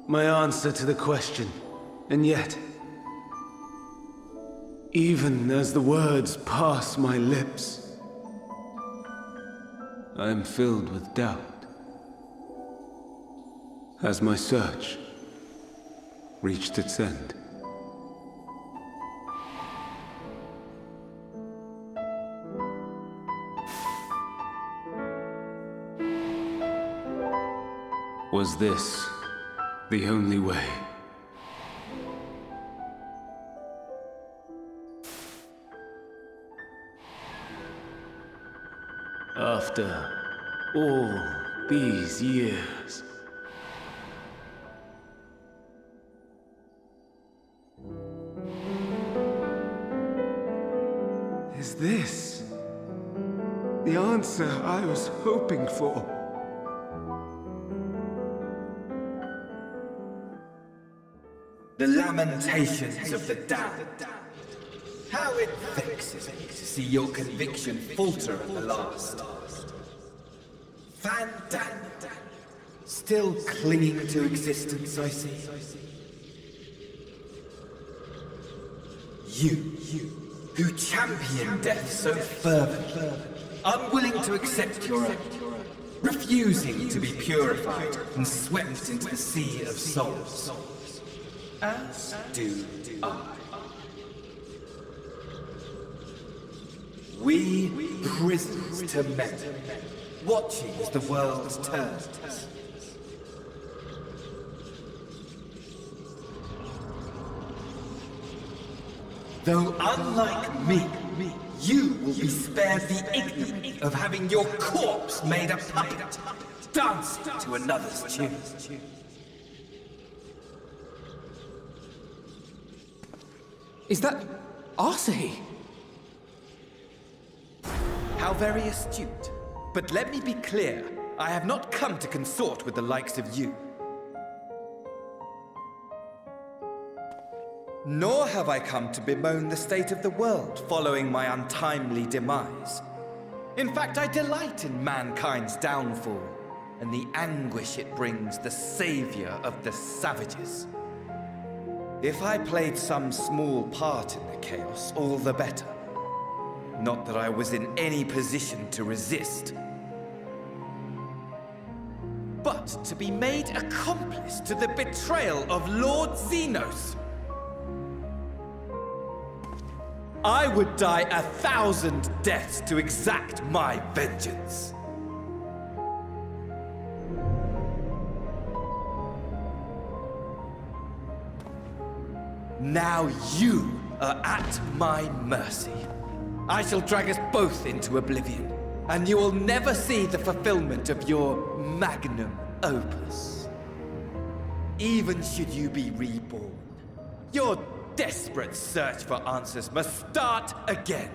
My answer to the question. And yet, even as the words pass my lips, I am filled with doubt. Has my search reached its end? Was this the only way? After all these years. Is this the answer I was hoping for? The lamentations of the damned. How it vexes me to see your conviction falter at the last. Fandan, still clinging to existence, I see. You, who champion death so fervently, unwilling to accept your own, refusing to be purified and swept into the sea of souls. As do I. We prisoners to men, watching as the world turns. Though unlike me, you will be spared the ignominy of having your corpse made a puppet, dancing to another's tune. Is that Arsahi? How very astute. But let me be clear, I have not come to consort with the likes of you. Nor have I come to bemoan the state of the world following my untimely demise. In fact, I delight in mankind's downfall, and the anguish it brings the savior of the savages. If I played some small part in the chaos, all the better. Not that I was in any position to resist. But to be made accomplice to the betrayal of Lord Xenos. I would die 1,000 deaths to exact my vengeance. Now you are at my mercy. I shall drag us both into oblivion, and you will never see the fulfillment of your magnum opus. Even should you be reborn, your desperate search for answers must start again.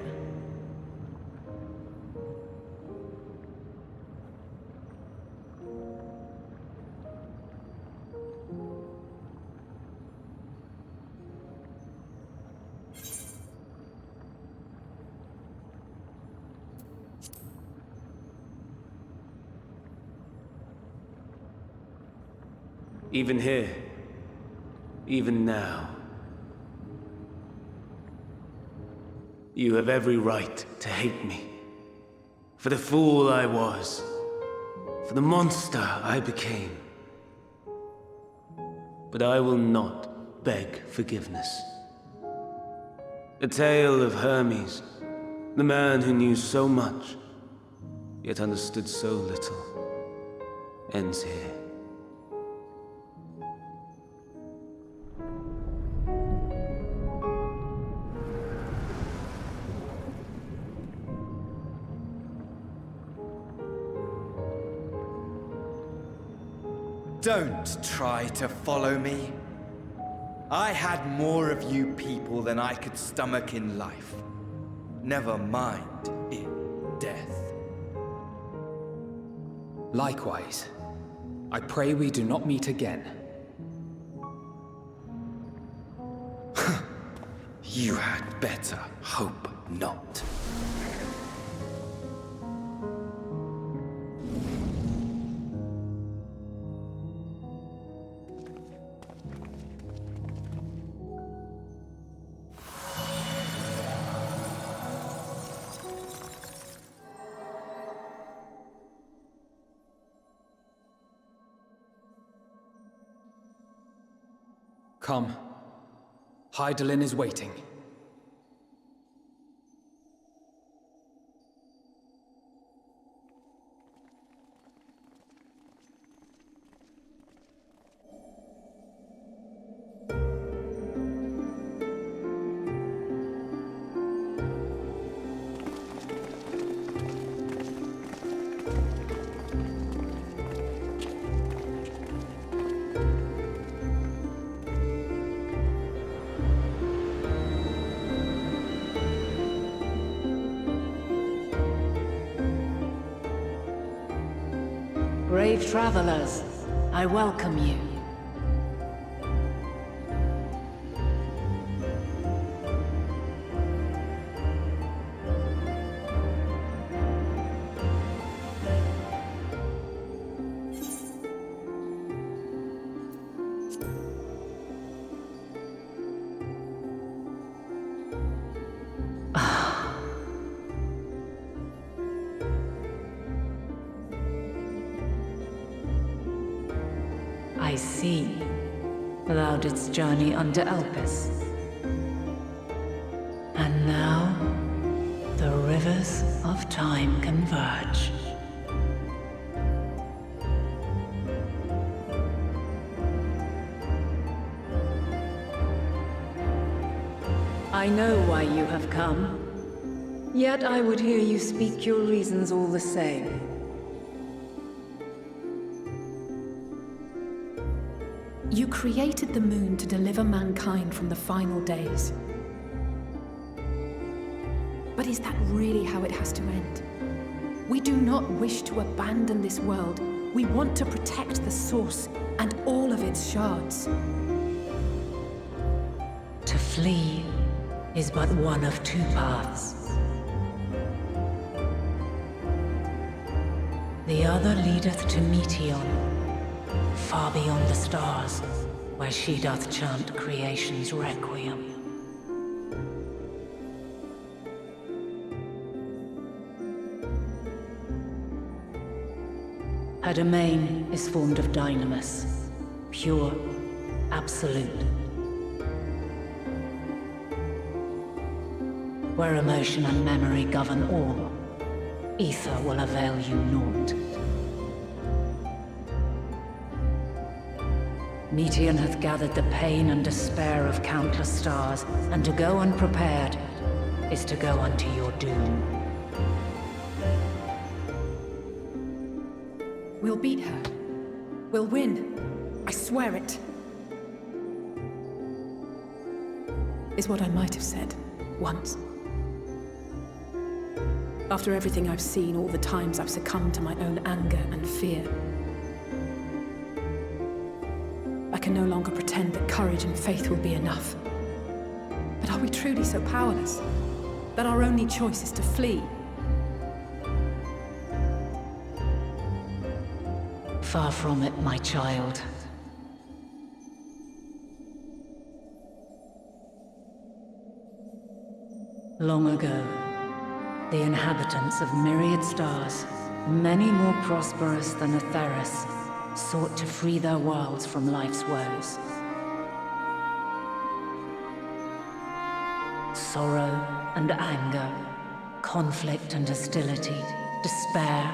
Even here, even now, you have every right to hate me. For the fool I was, for the monster I became. But I will not beg forgiveness. The tale of Hermes, the man who knew so much, yet understood so little, ends here. Don't try to follow me. I had more of you people than I could stomach in life. Never mind in death. Likewise. I pray we do not meet again. You had better hope not. Come. Hydaelyn is waiting. Brave travelers, I welcome you. I see. Thou didst journey under Elpis. And now, the rivers of time converge. I know why you have come. Yet I would hear you speak your reasons all the same. You created the moon to deliver mankind from the final days. But is that really how it has to end? We do not wish to abandon this world. We want to protect the source and all of its shards. To flee is but one of two paths. The other leadeth to Meteion, far beyond the stars, where she doth chant creation's requiem. Her domain is formed of dynamis, pure, absolute. Where emotion and memory govern all, ether will avail you naught. Meteion hath gathered the pain and despair of countless stars, and to go unprepared is to go unto your doom. We'll beat her. We'll win. I swear it. Is what I might have said, once. After everything I've seen, all the times I've succumbed to my own anger and fear. I can no longer pretend that courage and faith will be enough. But are we truly so powerless? That our only choice is to flee? Far from it, my child. Long ago, the inhabitants of myriad stars, many more prosperous than Atheris, sought to free their worlds from life's woes. Sorrow and anger, conflict and hostility, despair,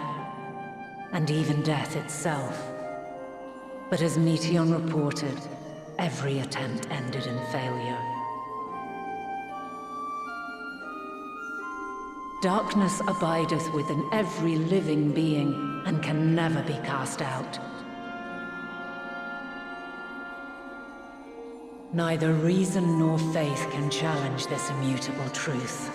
and even death itself. But as Meteion reported, every attempt ended in failure. Darkness abideth within every living being and can never be cast out. Neither reason nor faith can challenge this immutable truth.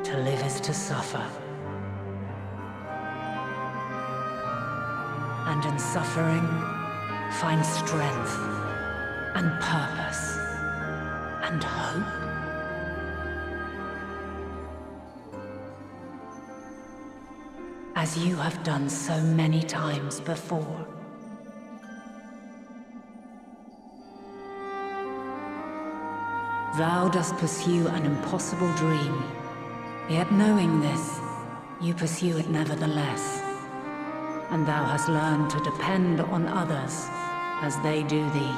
To live is to suffer. And in suffering, find strength and purpose and hope. As you have done so many times before. Thou dost pursue an impossible dream, yet knowing this, you pursue it nevertheless. and thou hast learned to depend on others as they do thee.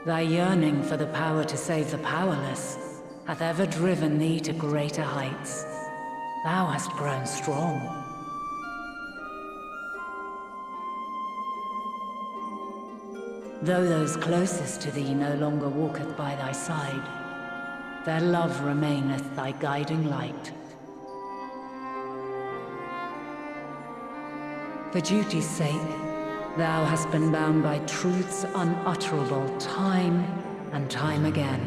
Thy yearning for the power to save the powerless hath ever driven thee to greater heights. Thou hast grown strong. Though those closest to thee no longer walketh by thy side, their love remaineth thy guiding light. For duty's sake, thou hast been bound by truths unutterable time and time again.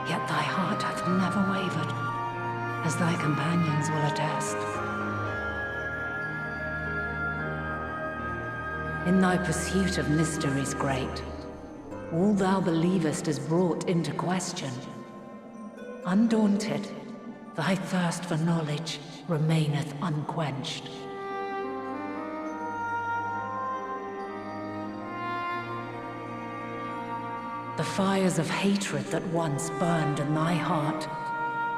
Yet thy heart hath never wavered, as thy companions will attest. In thy pursuit of mysteries great, all thou believest is brought into question. Undaunted, thy thirst for knowledge remaineth unquenched. The fires of hatred that once burned in thy heart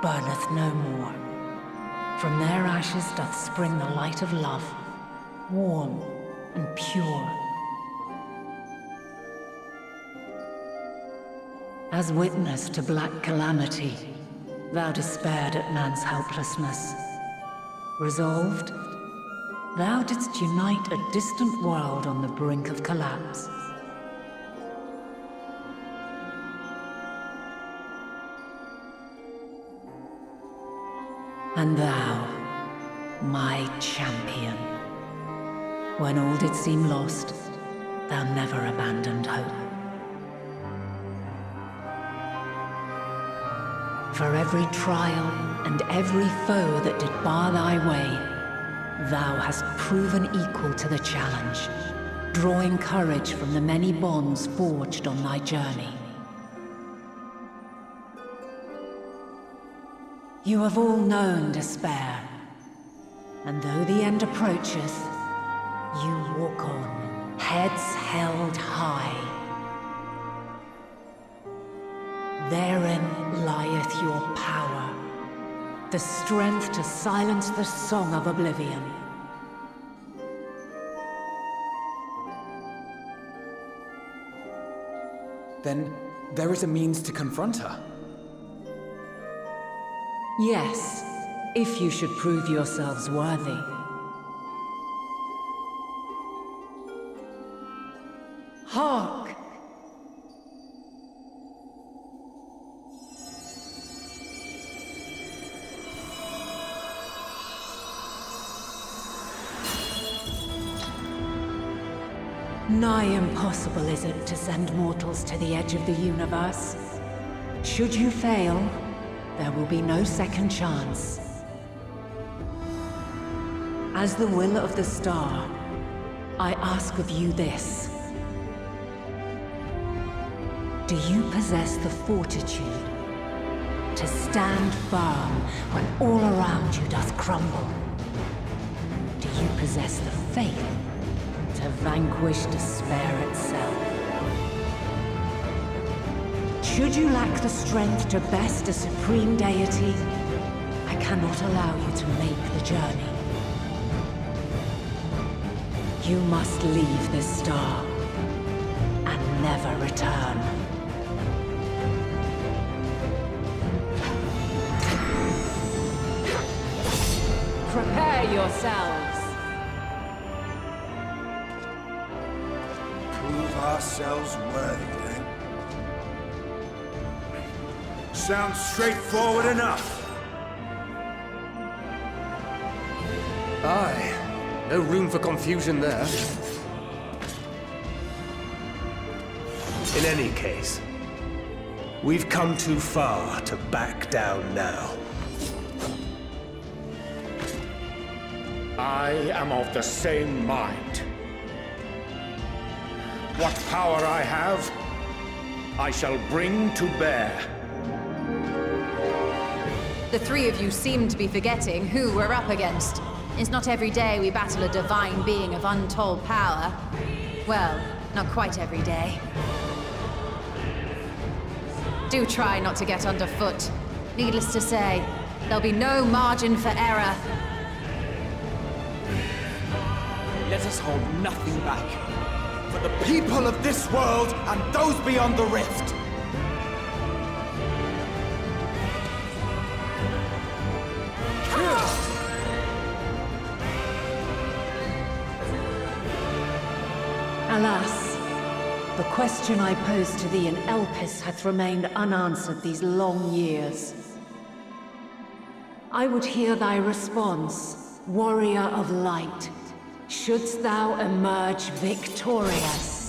burneth no more. From their ashes doth spring the light of love, warm and pure. As witness to black calamity, thou despaired at man's helplessness. Resolved, thou didst unite a distant world on the brink of collapse. And thou, my champion, when all did seem lost, thou never abandoned hope. For every trial and every foe that did bar thy way, thou hast proven equal to the challenge, drawing courage from the many bonds forged on thy journey. You have all known despair, and though the end approacheth, you walk on, heads held high. Therein lieth your power, the strength to silence the song of oblivion. Then there is a means to confront her. Yes, if you should prove yourselves worthy. Hark! Nigh impossible is it to send mortals to the edge of the universe. Should you fail, there will be no second chance. As the will of the star, I ask of you this. Do you possess the fortitude to stand firm when all around you doth crumble? Do you possess the faith to vanquish despair itself? Should you lack the strength to best a supreme deity, I cannot allow you to make the journey. You must leave this star and never return. Prepare yourselves. Prove ourselves worthy, then. Sounds straightforward enough. Aye. No room for confusion there. In any case, we've come too far to back down now. I am of the same mind. What power I have, I shall bring to bear. The three of you seem to be forgetting who we're up against. It's not every day we battle a divine being of untold power. Well, not quite every day. Do try not to get underfoot. Needless to say, there'll be no margin for error. Let us hold nothing back. For the people of this world and those beyond the rift. Alas, the question I posed to thee in Elpis hath remained unanswered these long years. I would hear thy response, warrior of light. Shouldst thou emerge victorious?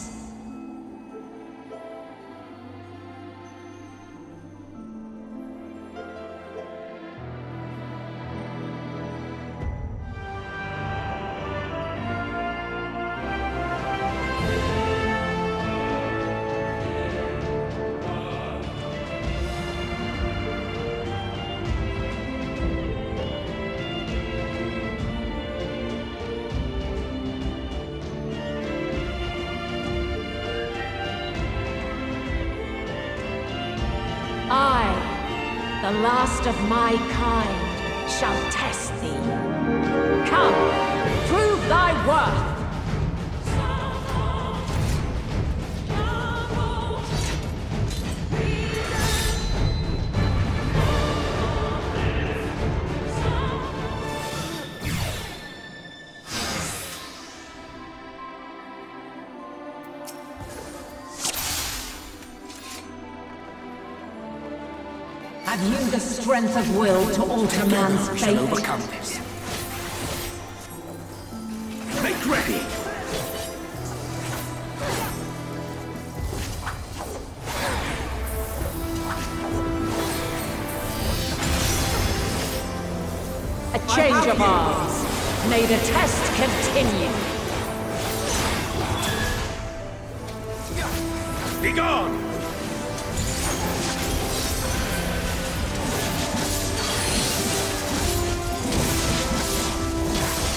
The last of my kind shall test thee. Come, prove thy worth! Have you the strength of will to alter man's fate? Shall overcome this. Make ready! A change of arms. May the test continue. Be gone!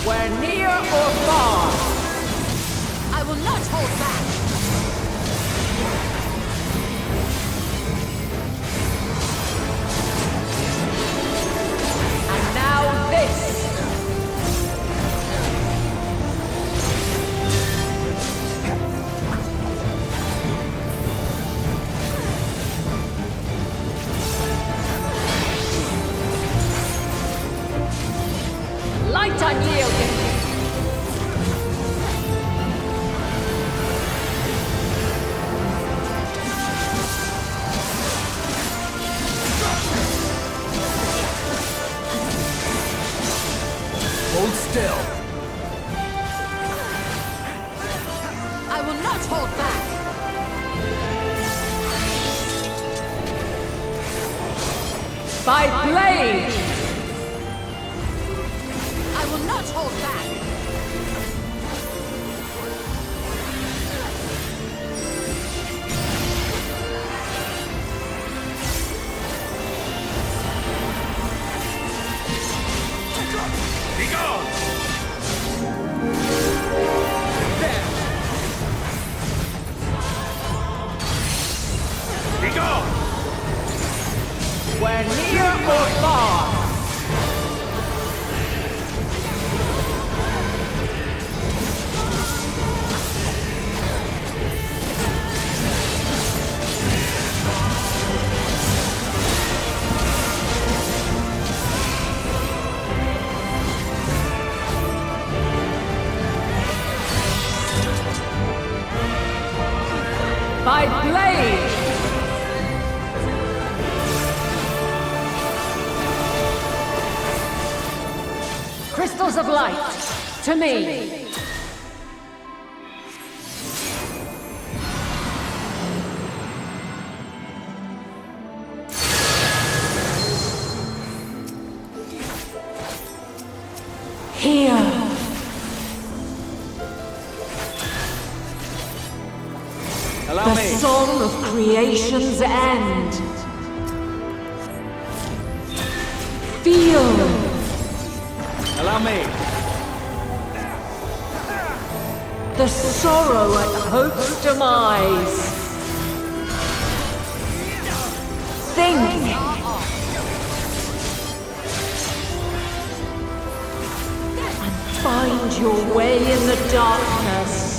Where near or far, I will not hold back. And now this. Light unyielding. Hold still. I will not hold back. By blade! I will not hold back. Be gone! There! Be gone! Where near or far, by blade! Crystals of light, to me! Here! Allow the me. song of creation's end. Feel. Allow me. The sorrow at hope's demise. Think. Find your way in the darkness.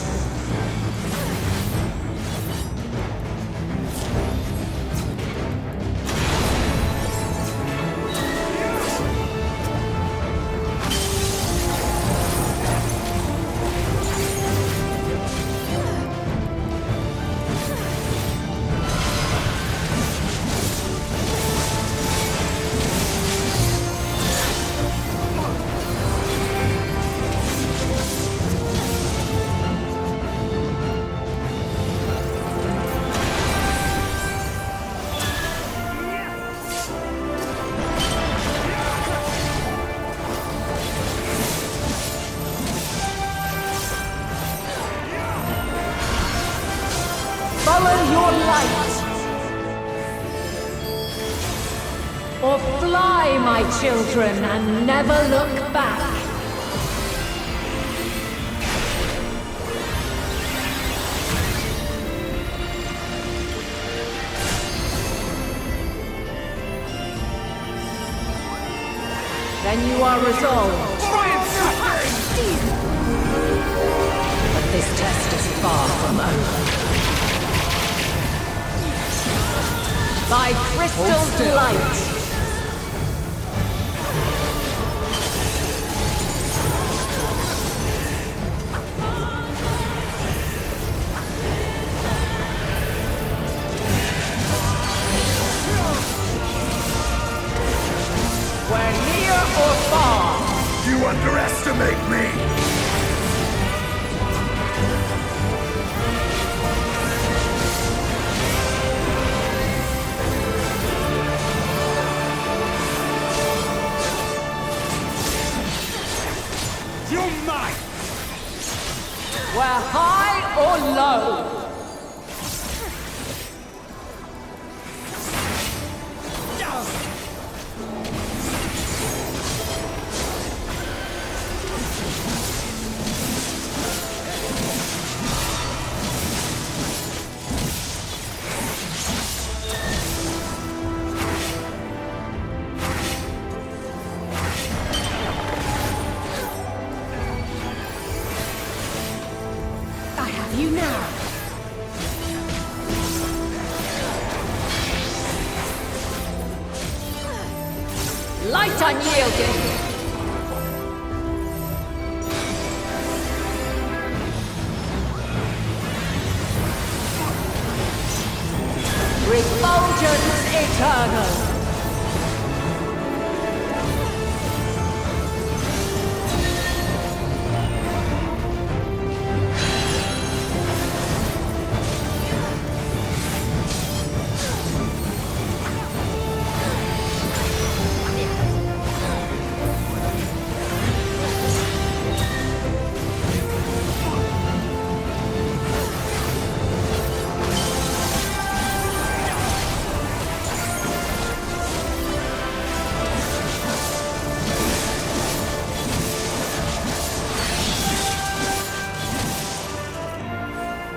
Follow your light. Or fly, my children, and never look back. Then you are resolved. But this test is far from over. By crystal light. We're near or far. You underestimate me. We're high or low. You now. Light unyielding. Refulgence eternal.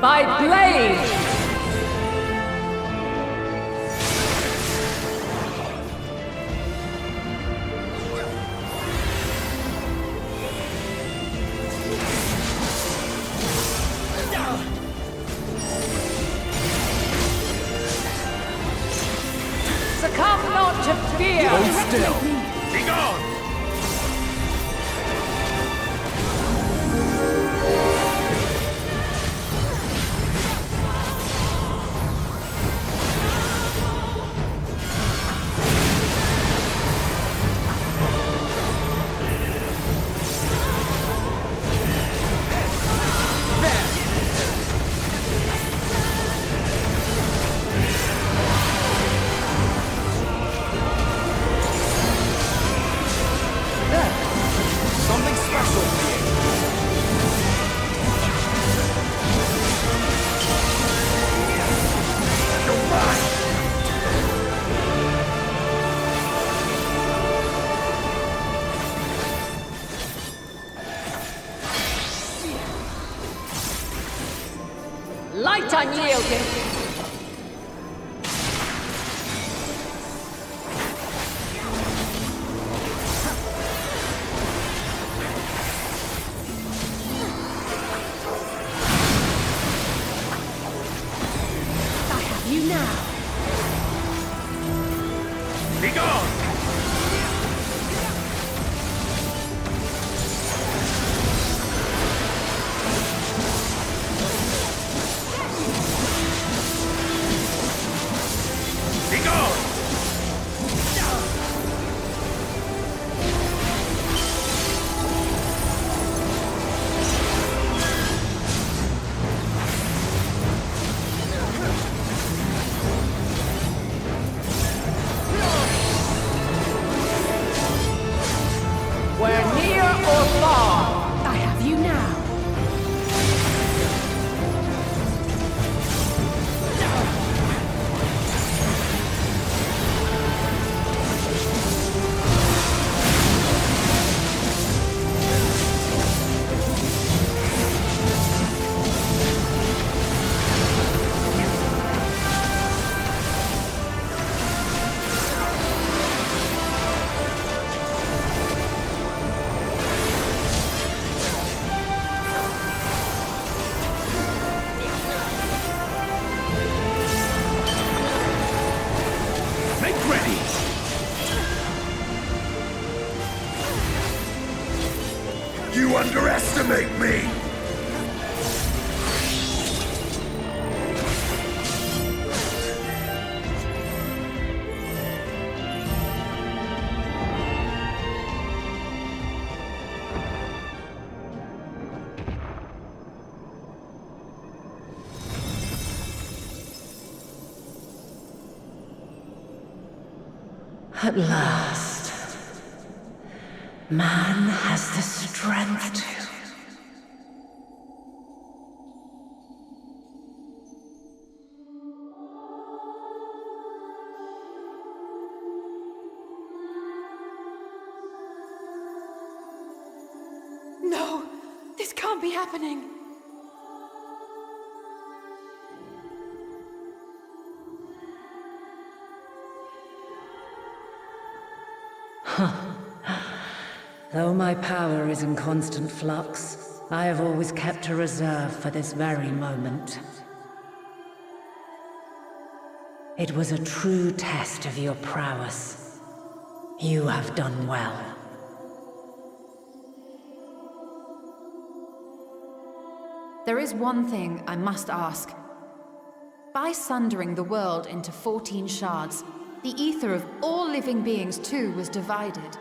By blade! Succumb not to fear! Hold still! Be gone! Light unyielding. At last, man has the strength to... No! This can't be happening! Though my power is in constant flux, I have always kept a reserve for this very moment. It was a true test of your prowess. You have done well. There is one thing I must ask. By sundering the world into 14 shards, the ether of all living beings too was divided.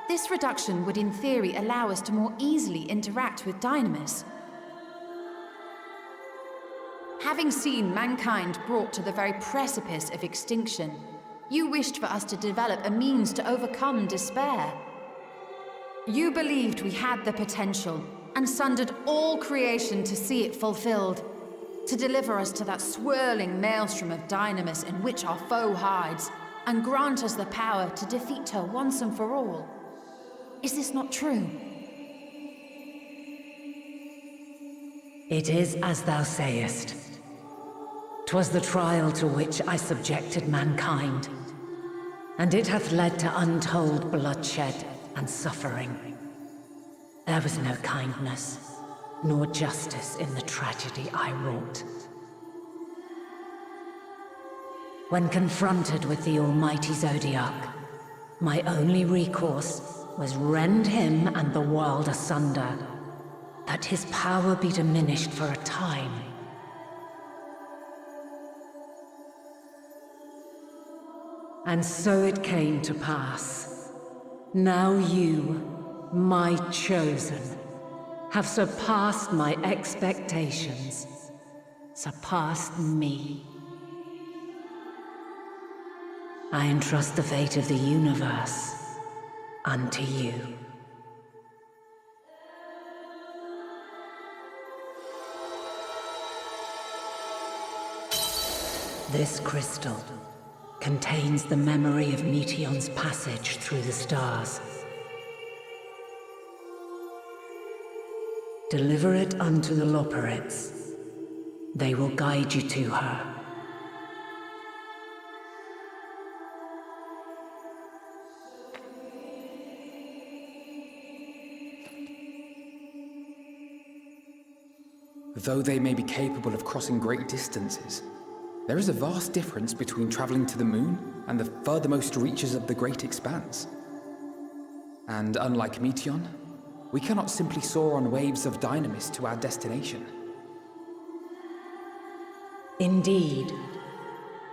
This reduction would in theory allow us to more easily interact with Dynamis. Having seen mankind brought to the very precipice of extinction, you wished for us to develop a means to overcome despair. You believed we had the potential, and sundered all creation to see it fulfilled, to deliver us to that swirling maelstrom of Dynamis in which our foe hides, and grant us the power to defeat her once and for all. Is this not true? It is as thou sayest. 'Twas the trial to which I subjected mankind, and it hath led to untold bloodshed and suffering. There was no kindness, nor justice in the tragedy I wrought. When confronted with the almighty Zodiac, my only recourse was rend him and the world asunder, that his power be diminished for a time. And so it came to pass. Now you, my chosen, have surpassed my expectations, surpassed me. I entrust the fate of the universe unto you. This crystal contains the memory of Meteion's passage through the stars. Deliver it unto the Loporrits. They will guide you to her. Though they may be capable of crossing great distances, there is a vast difference between traveling to the moon and the furthermost reaches of the great expanse. And unlike Meteion, we cannot simply soar on waves of Dynamis to our destination. Indeed.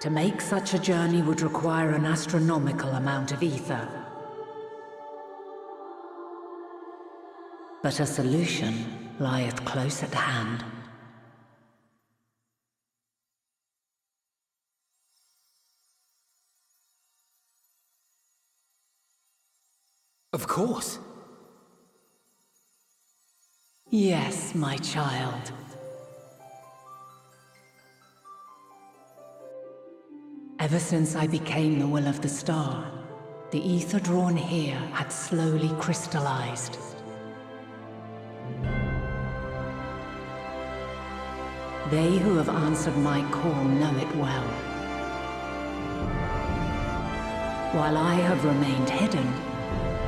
To make such a journey would require an astronomical amount of ether. But a solution lieth close at hand. Of course. Yes, my child. Ever since I became the will of the star, the ether drawn here had slowly crystallized. They who have answered my call know it well. While I have remained hidden,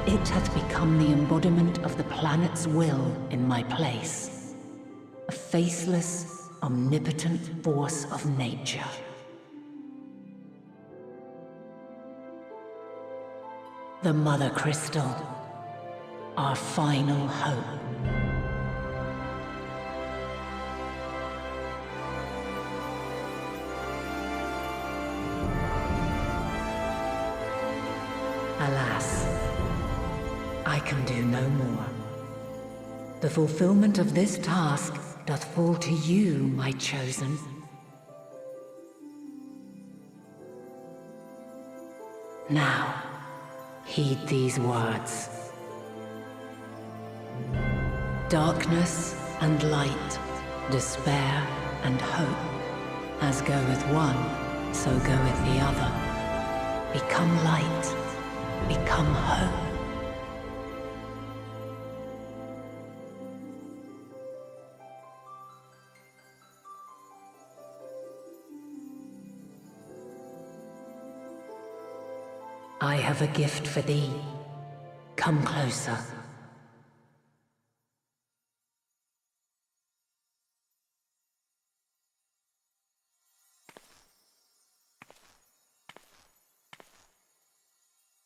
it hath become the embodiment of the planet's will in my place. A faceless, omnipotent force of nature. The MotherCrystal, our final hope. Alas, I can do no more. The fulfillment of this task doth fall to you, my chosen. Now, heed these words. Darkness and light, despair and hope, as goeth one, so goeth the other. Become light, become hope. I have a gift for thee. Come closer.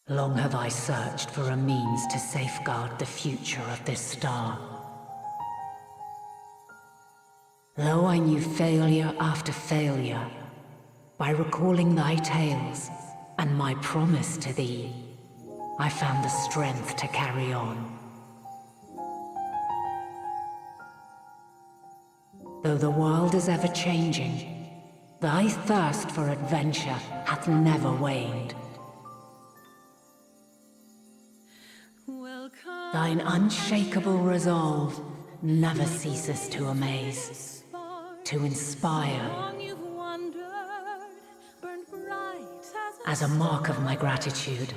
Long have I searched for a means to safeguard the future of this star. Though I knew failure after failure, by recalling thy tales and my promise to thee, I found the strength to carry on. Though the world is ever changing, thy thirst for adventure hath never waned. Thine unshakable resolve never ceases to amaze, to inspire. As a mark of my gratitude,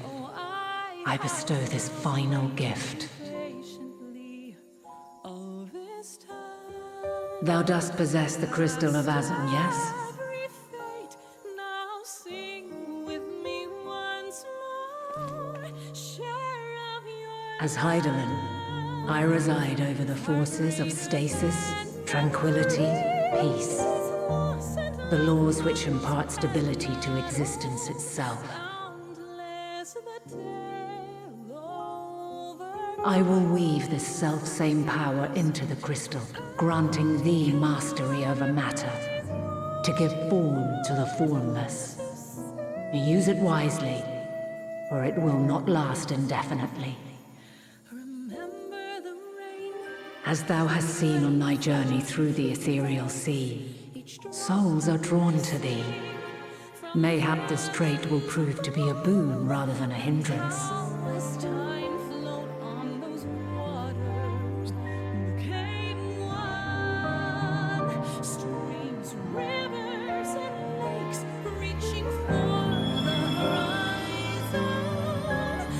I bestow this final gift. Thou dost possess the Crystal of Azum, yes? As Hydaelyn, I reside over the forces of stasis, tranquility, peace. The laws which impart stability to existence itself. I will weave this self-same power into the crystal, granting thee mastery over matter, to give form to the formless. Use it wisely, or it will not last indefinitely. As thou hast seen on thy journey through the ethereal sea, souls are drawn to thee. Mayhap this trait will prove to be a boon rather than a hindrance.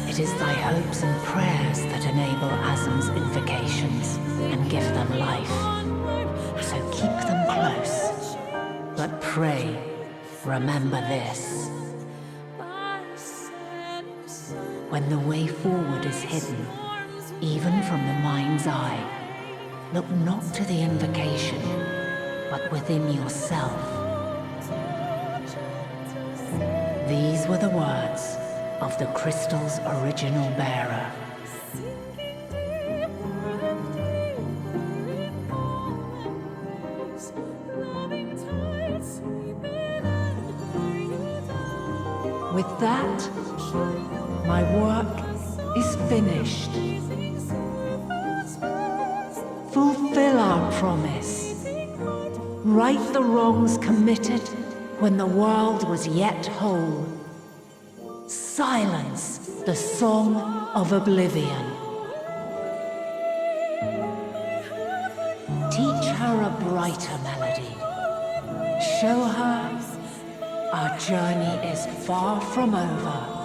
It is thy hopes and prayers that enable Azum's invocations and give them life. So keep them close. But pray, remember this. When the way forward is hidden, even from the mind's eye, look not to the invocation, but within yourself. These were the words of the crystal's original bearer. With that, my work is finished. Fulfill our promise. Right the wrongs committed when the world was yet whole. Silence the song of oblivion. Teach her a brighter melody. Show her our journey is far from over.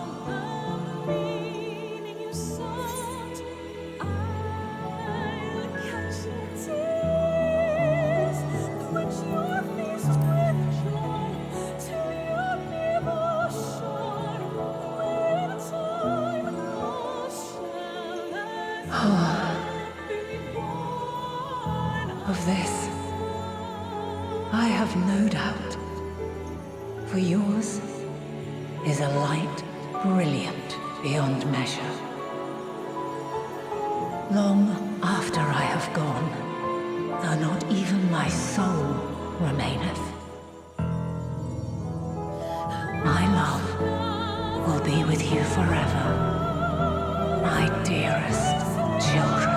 Of this, I have no doubt, for yours is a light brilliant beyond measure. Long after I have gone, though not even my soul remaineth, my love will be with you forever, my dearest children.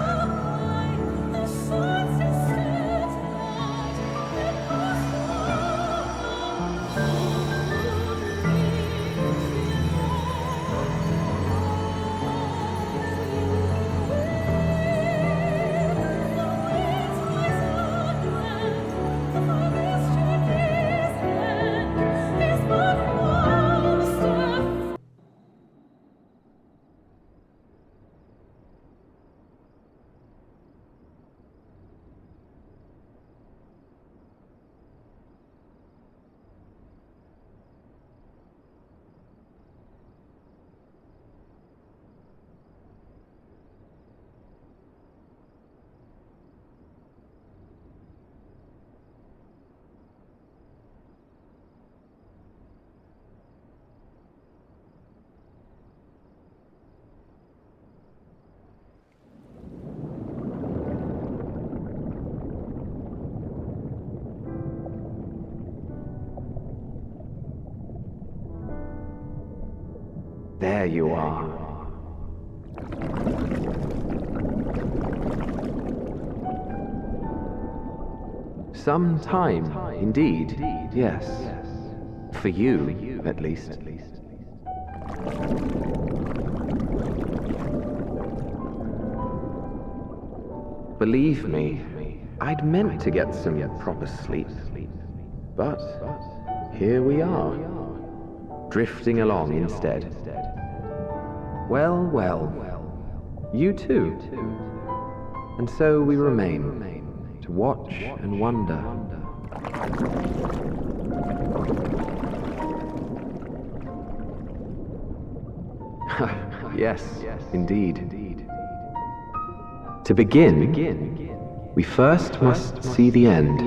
There you are. Some time, indeed, yes. For you, at least. Believe me, I'd meant to get some proper sleep. But here we are, drifting along instead. Well, well, you too. And so we remain, to watch and wonder. Yes, indeed. To begin, we first must see the end.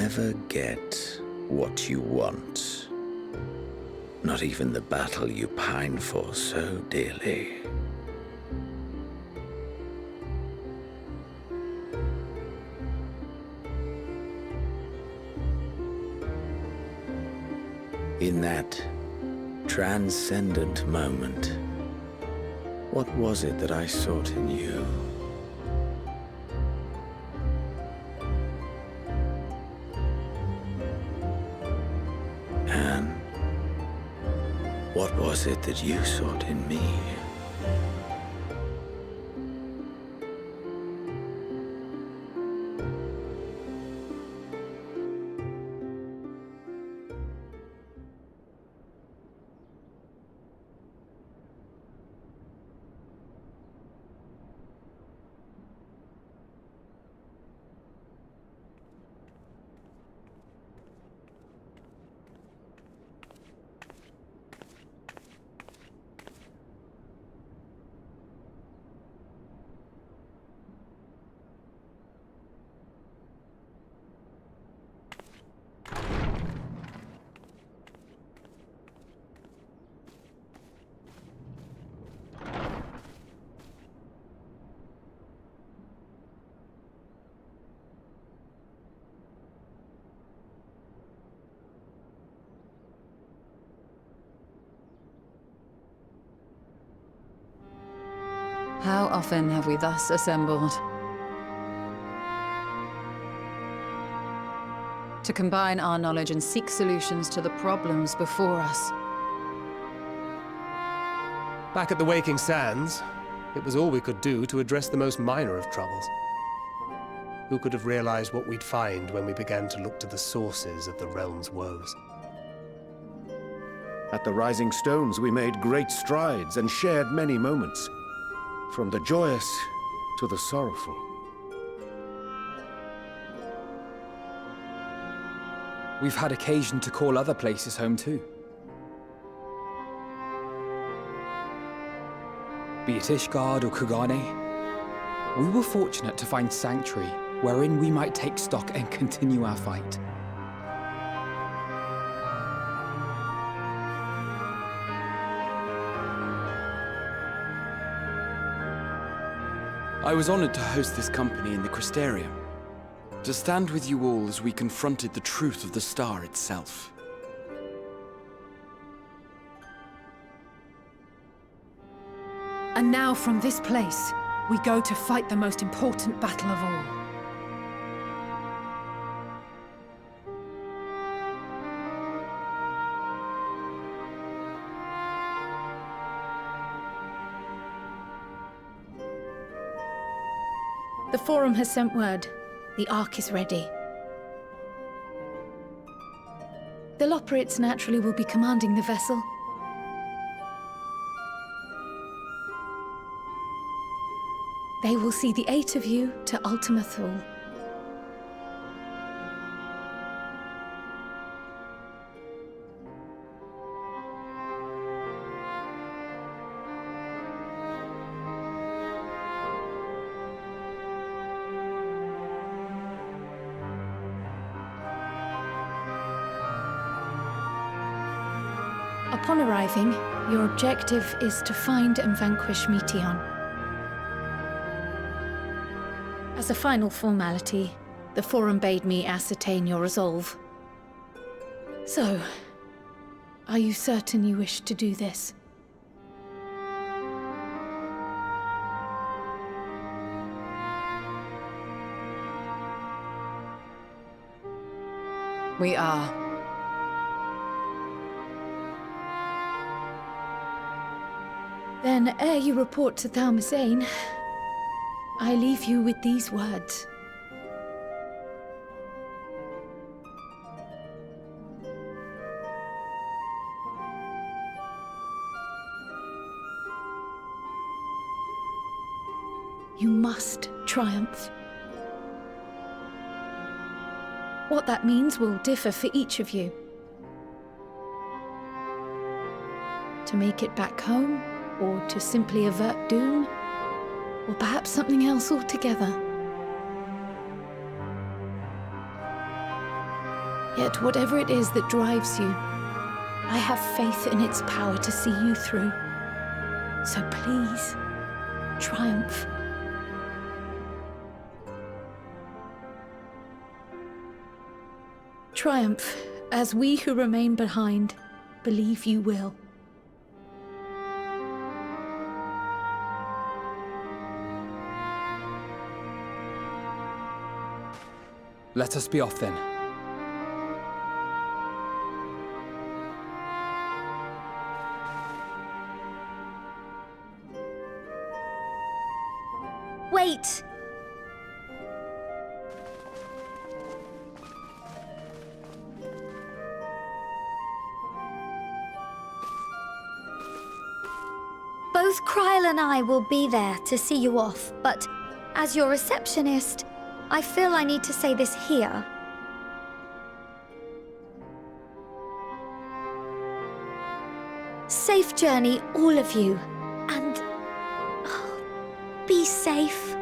Never get what you want. Not even the battle you pine for so dearly. In that transcendent moment, what was it that I sought in you? What was it that you sought in me? How often have we thus assembled? To combine our knowledge and seek solutions to the problems before us. Back at the Waking Sands, it was all we could do to address the most minor of troubles. Who could have realized what we'd find when we began to look to the sources of the realm's woes? At the Rising Stones, we made great strides and shared many moments. From the joyous to the sorrowful. We've had occasion to call other places home too. Be it Ishgard or Kugane, we were fortunate to find sanctuary wherein we might take stock and continue our fight. I was honored to host this company in the Crystarium, to stand with you all as we confronted the truth of the star itself. And now from this place, we go to fight the most important battle of all. The Forum has sent word. The Ark is ready. The Loporrits naturally will be commanding the vessel. They will see the 8 of you to Ultima Thule. Upon arriving, your objective is to find and vanquish Meteion. As a final formality, the Forum bade me ascertain your resolve. So, are you certain you wish to do this? We are. Then, ere you report to Thalmasane, I leave you with these words. You must triumph. What that means will differ for each of you. To make it back home, or to simply avert doom, or perhaps something else altogether. Yet whatever it is that drives you, I have faith in its power to see you through. So please, triumph. Triumph, as we who remain behind believe you will. Let us be off then. Wait! Both Kryl and I will be there to see you off, but as your receptionist, I feel I need to say this here. Safe journey, all of you, and be safe.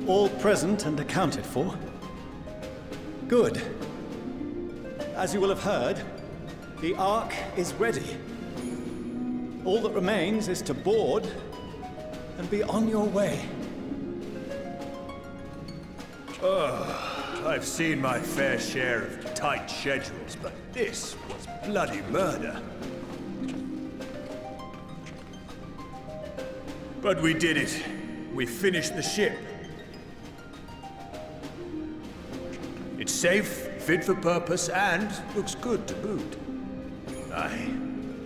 All present and accounted for? Good. As you will have heard, the Ark is ready. All that remains is to board and be on your way. I've seen my fair share of tight schedules, but this was bloody murder. But we did it. We finished the ship. It's safe, fit for purpose, and looks good to boot. Aye,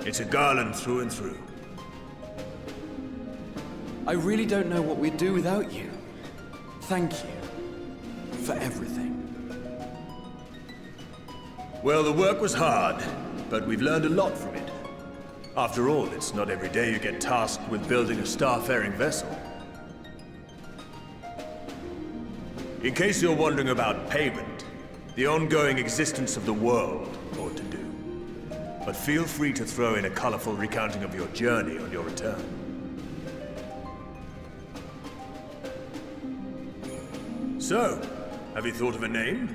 it's a Garland through and through. I really don't know what we'd do without you. Thank you for everything. Well, the work was hard, but we've learned a lot from it. After all, it's not every day you get tasked with building a starfaring vessel. In case you're wondering about payment, the ongoing existence of the world ought to do. But feel free to throw in a colorful recounting of your journey on your return. So, have you thought of a name?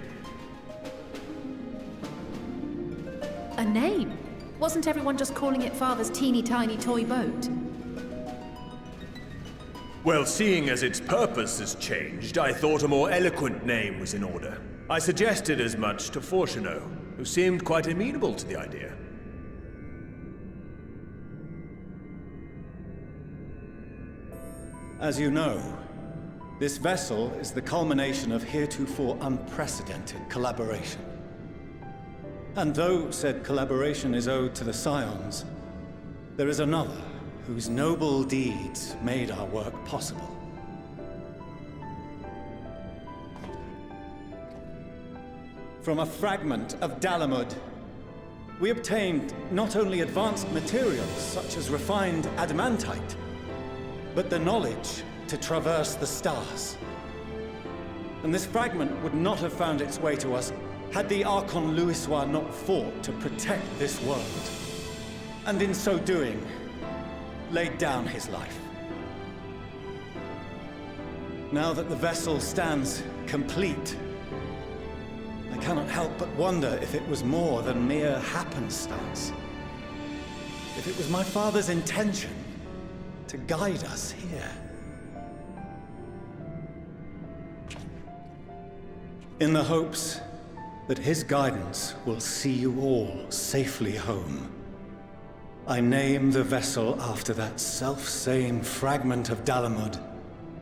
A name? Wasn't everyone just calling it Father's teeny tiny toy boat? Well, seeing as its purpose has changed, I thought a more eloquent name was in order. I suggested as much to Fortuno, who seemed quite amenable to the idea. As you know, this vessel is the culmination of heretofore unprecedented collaboration. And though said collaboration is owed to the Scions, there is another whose noble deeds made our work possible. From a fragment of Garlemald, we obtained not only advanced materials such as refined adamantite, but the knowledge to traverse the stars. And this fragment would not have found its way to us had the Archon Louisois not fought to protect this world, and in so doing, laid down his life. Now that the vessel stands complete, I cannot help but wonder if it was more than mere happenstance. If it was my father's intention to guide us here. In the hopes that his guidance will see you all safely home, I name the vessel after that self-same fragment of Garlemald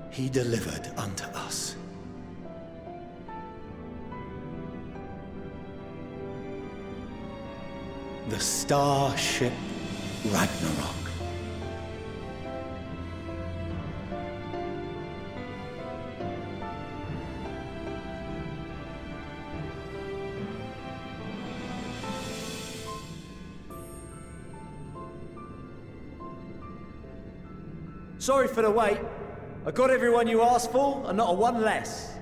he delivered unto us. The Starship Ragnarok. Sorry for the wait. I got everyone you asked for, and not a one less.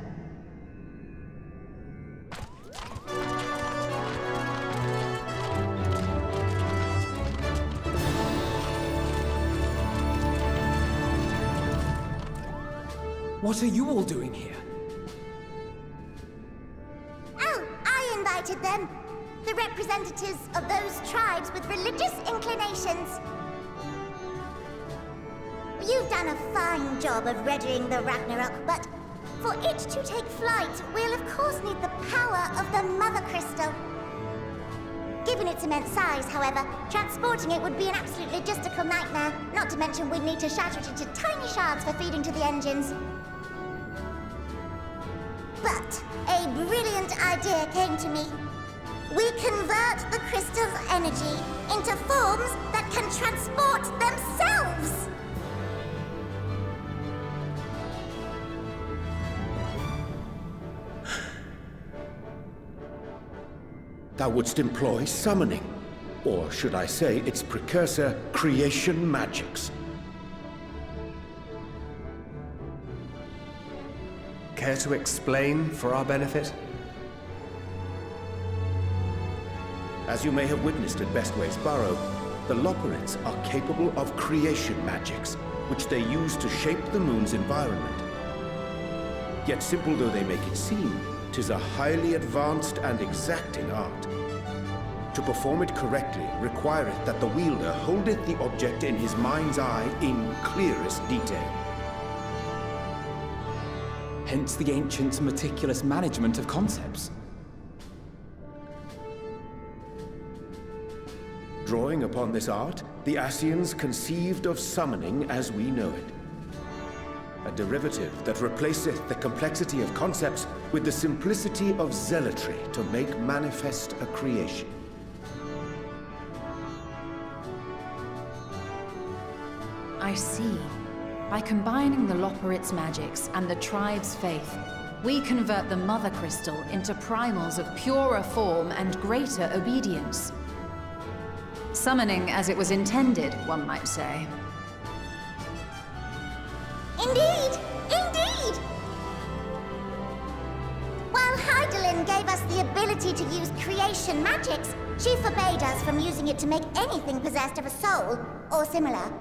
What are you all doing here? Oh, I invited them. The representatives of those tribes with religious inclinations. You've done a fine job of readying the Ragnarok, but for it to take flight, we'll of course need the power of the MotherCrystal. Given its immense size, however, transporting it would be an absolute logistical nightmare, not to mention we'd need to shatter it into tiny shards for feeding to the engines. But a brilliant idea came to me. We convert the crystal's energy into forms that can transport themselves! Thou wouldst employ summoning, or should I say its precursor, creation magics. Care to explain for our benefit? As you may have witnessed at Bestway's Burrow, the Loperids are capable of creation magics, which they use to shape the moon's environment. Yet simple though they make it seem, 'tis a highly advanced and exacting art. To perform it correctly requireth that the wielder holdeth the object in his mind's eye in clearest detail. Hence the ancients' meticulous management of concepts. Drawing upon this art, the Ascians conceived of summoning as we know it. A derivative that replaceth the complexity of concepts with the simplicity of zealotry to make manifest a creation. I see. By combining the Loporrit's magics and the tribe's faith, we convert the MotherCrystal into primals of purer form and greater obedience. Summoning as it was intended, one might say. Indeed! Indeed! While Hydaelyn gave us the ability to use creation magics, she forbade us from using it to make anything possessed of a soul, or similar.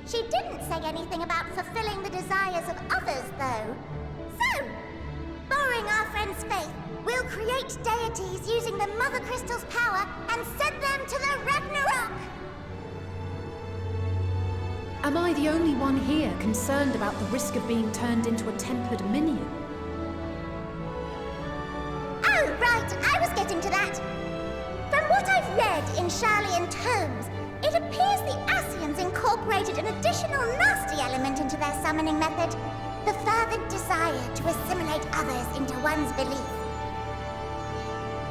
She didn't say anything about fulfilling the desires of others, though. So, borrowing our friend's faith, we'll create deities using the MotherCrystal's power and send them to the Ragnarok! Am I the only one here concerned about the risk of being turned into a tempered minion? Oh, right, I was getting to that. From what I've read in Sharlayan tomes, it appears the Ascians incorporated an additional nasty element into their summoning method. The fervent desire to assimilate others into one's belief.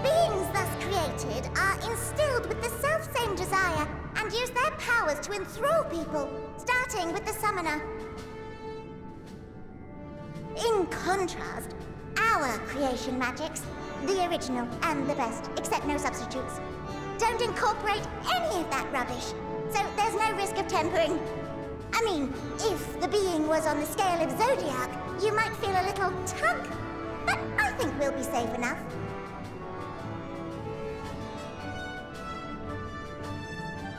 Beings thus created are instilled with the self-same desire and use their powers to enthrall people, starting with the summoner. In contrast, our creation magics, the original and the best, except no substitutes, don't incorporate any of that rubbish, so there's no risk of tempering. I mean, if the being was on the scale of Zodiac, you might feel a little tug, but I think we'll be safe enough.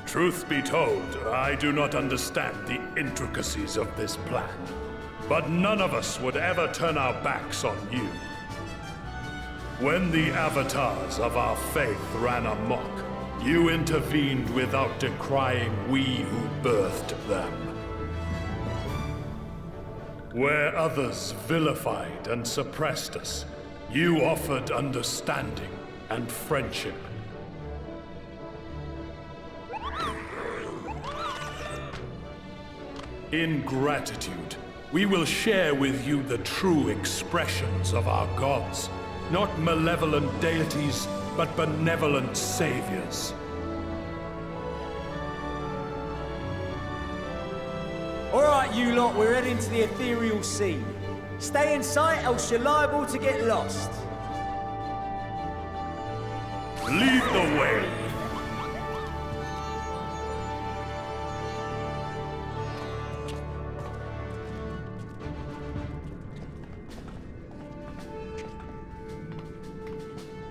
Truth be told, I do not understand the intricacies of this plan. But none of us would ever turn our backs on you. When the avatars of our faith ran amok, you intervened without decrying we who birthed them. Where others vilified and suppressed us, you offered understanding and friendship. In gratitude, we will share with you the true expressions of our gods. Not malevolent deities, but benevolent saviors. Alright, you lot, we're heading to the ethereal sea. Stay in sight, else you're liable to get lost. Lead the way.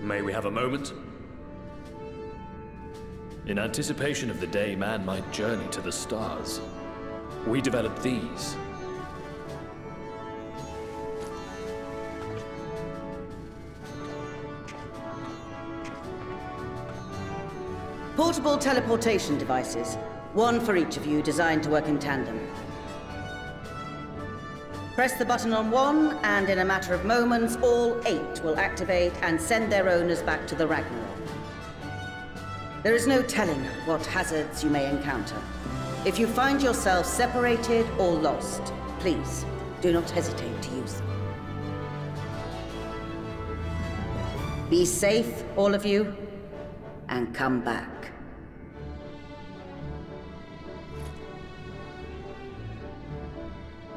May we have a moment? In anticipation of the day man might journey to the stars, we developed these. Portable teleportation devices. One for each of you, designed to work in tandem. Press the button on one, and in a matter of moments, all 8 will activate and send their owners back to the Ragnarok. There is no telling what hazards you may encounter. If you find yourself separated or lost, please do not hesitate to use them. Be safe, all of you, and come back.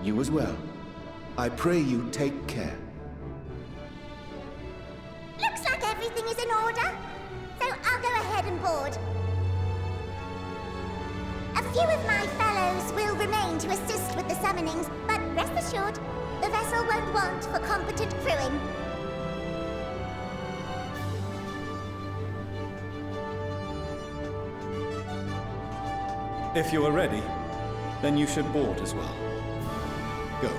You as well. I pray you take care. Looks like everything is in order, so I'll go ahead and board. A few of my fellows will remain to assist with the summonings, but rest assured, the vessel won't want for competent crewing. If you are ready, then you should board as well. Go,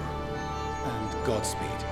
and Godspeed.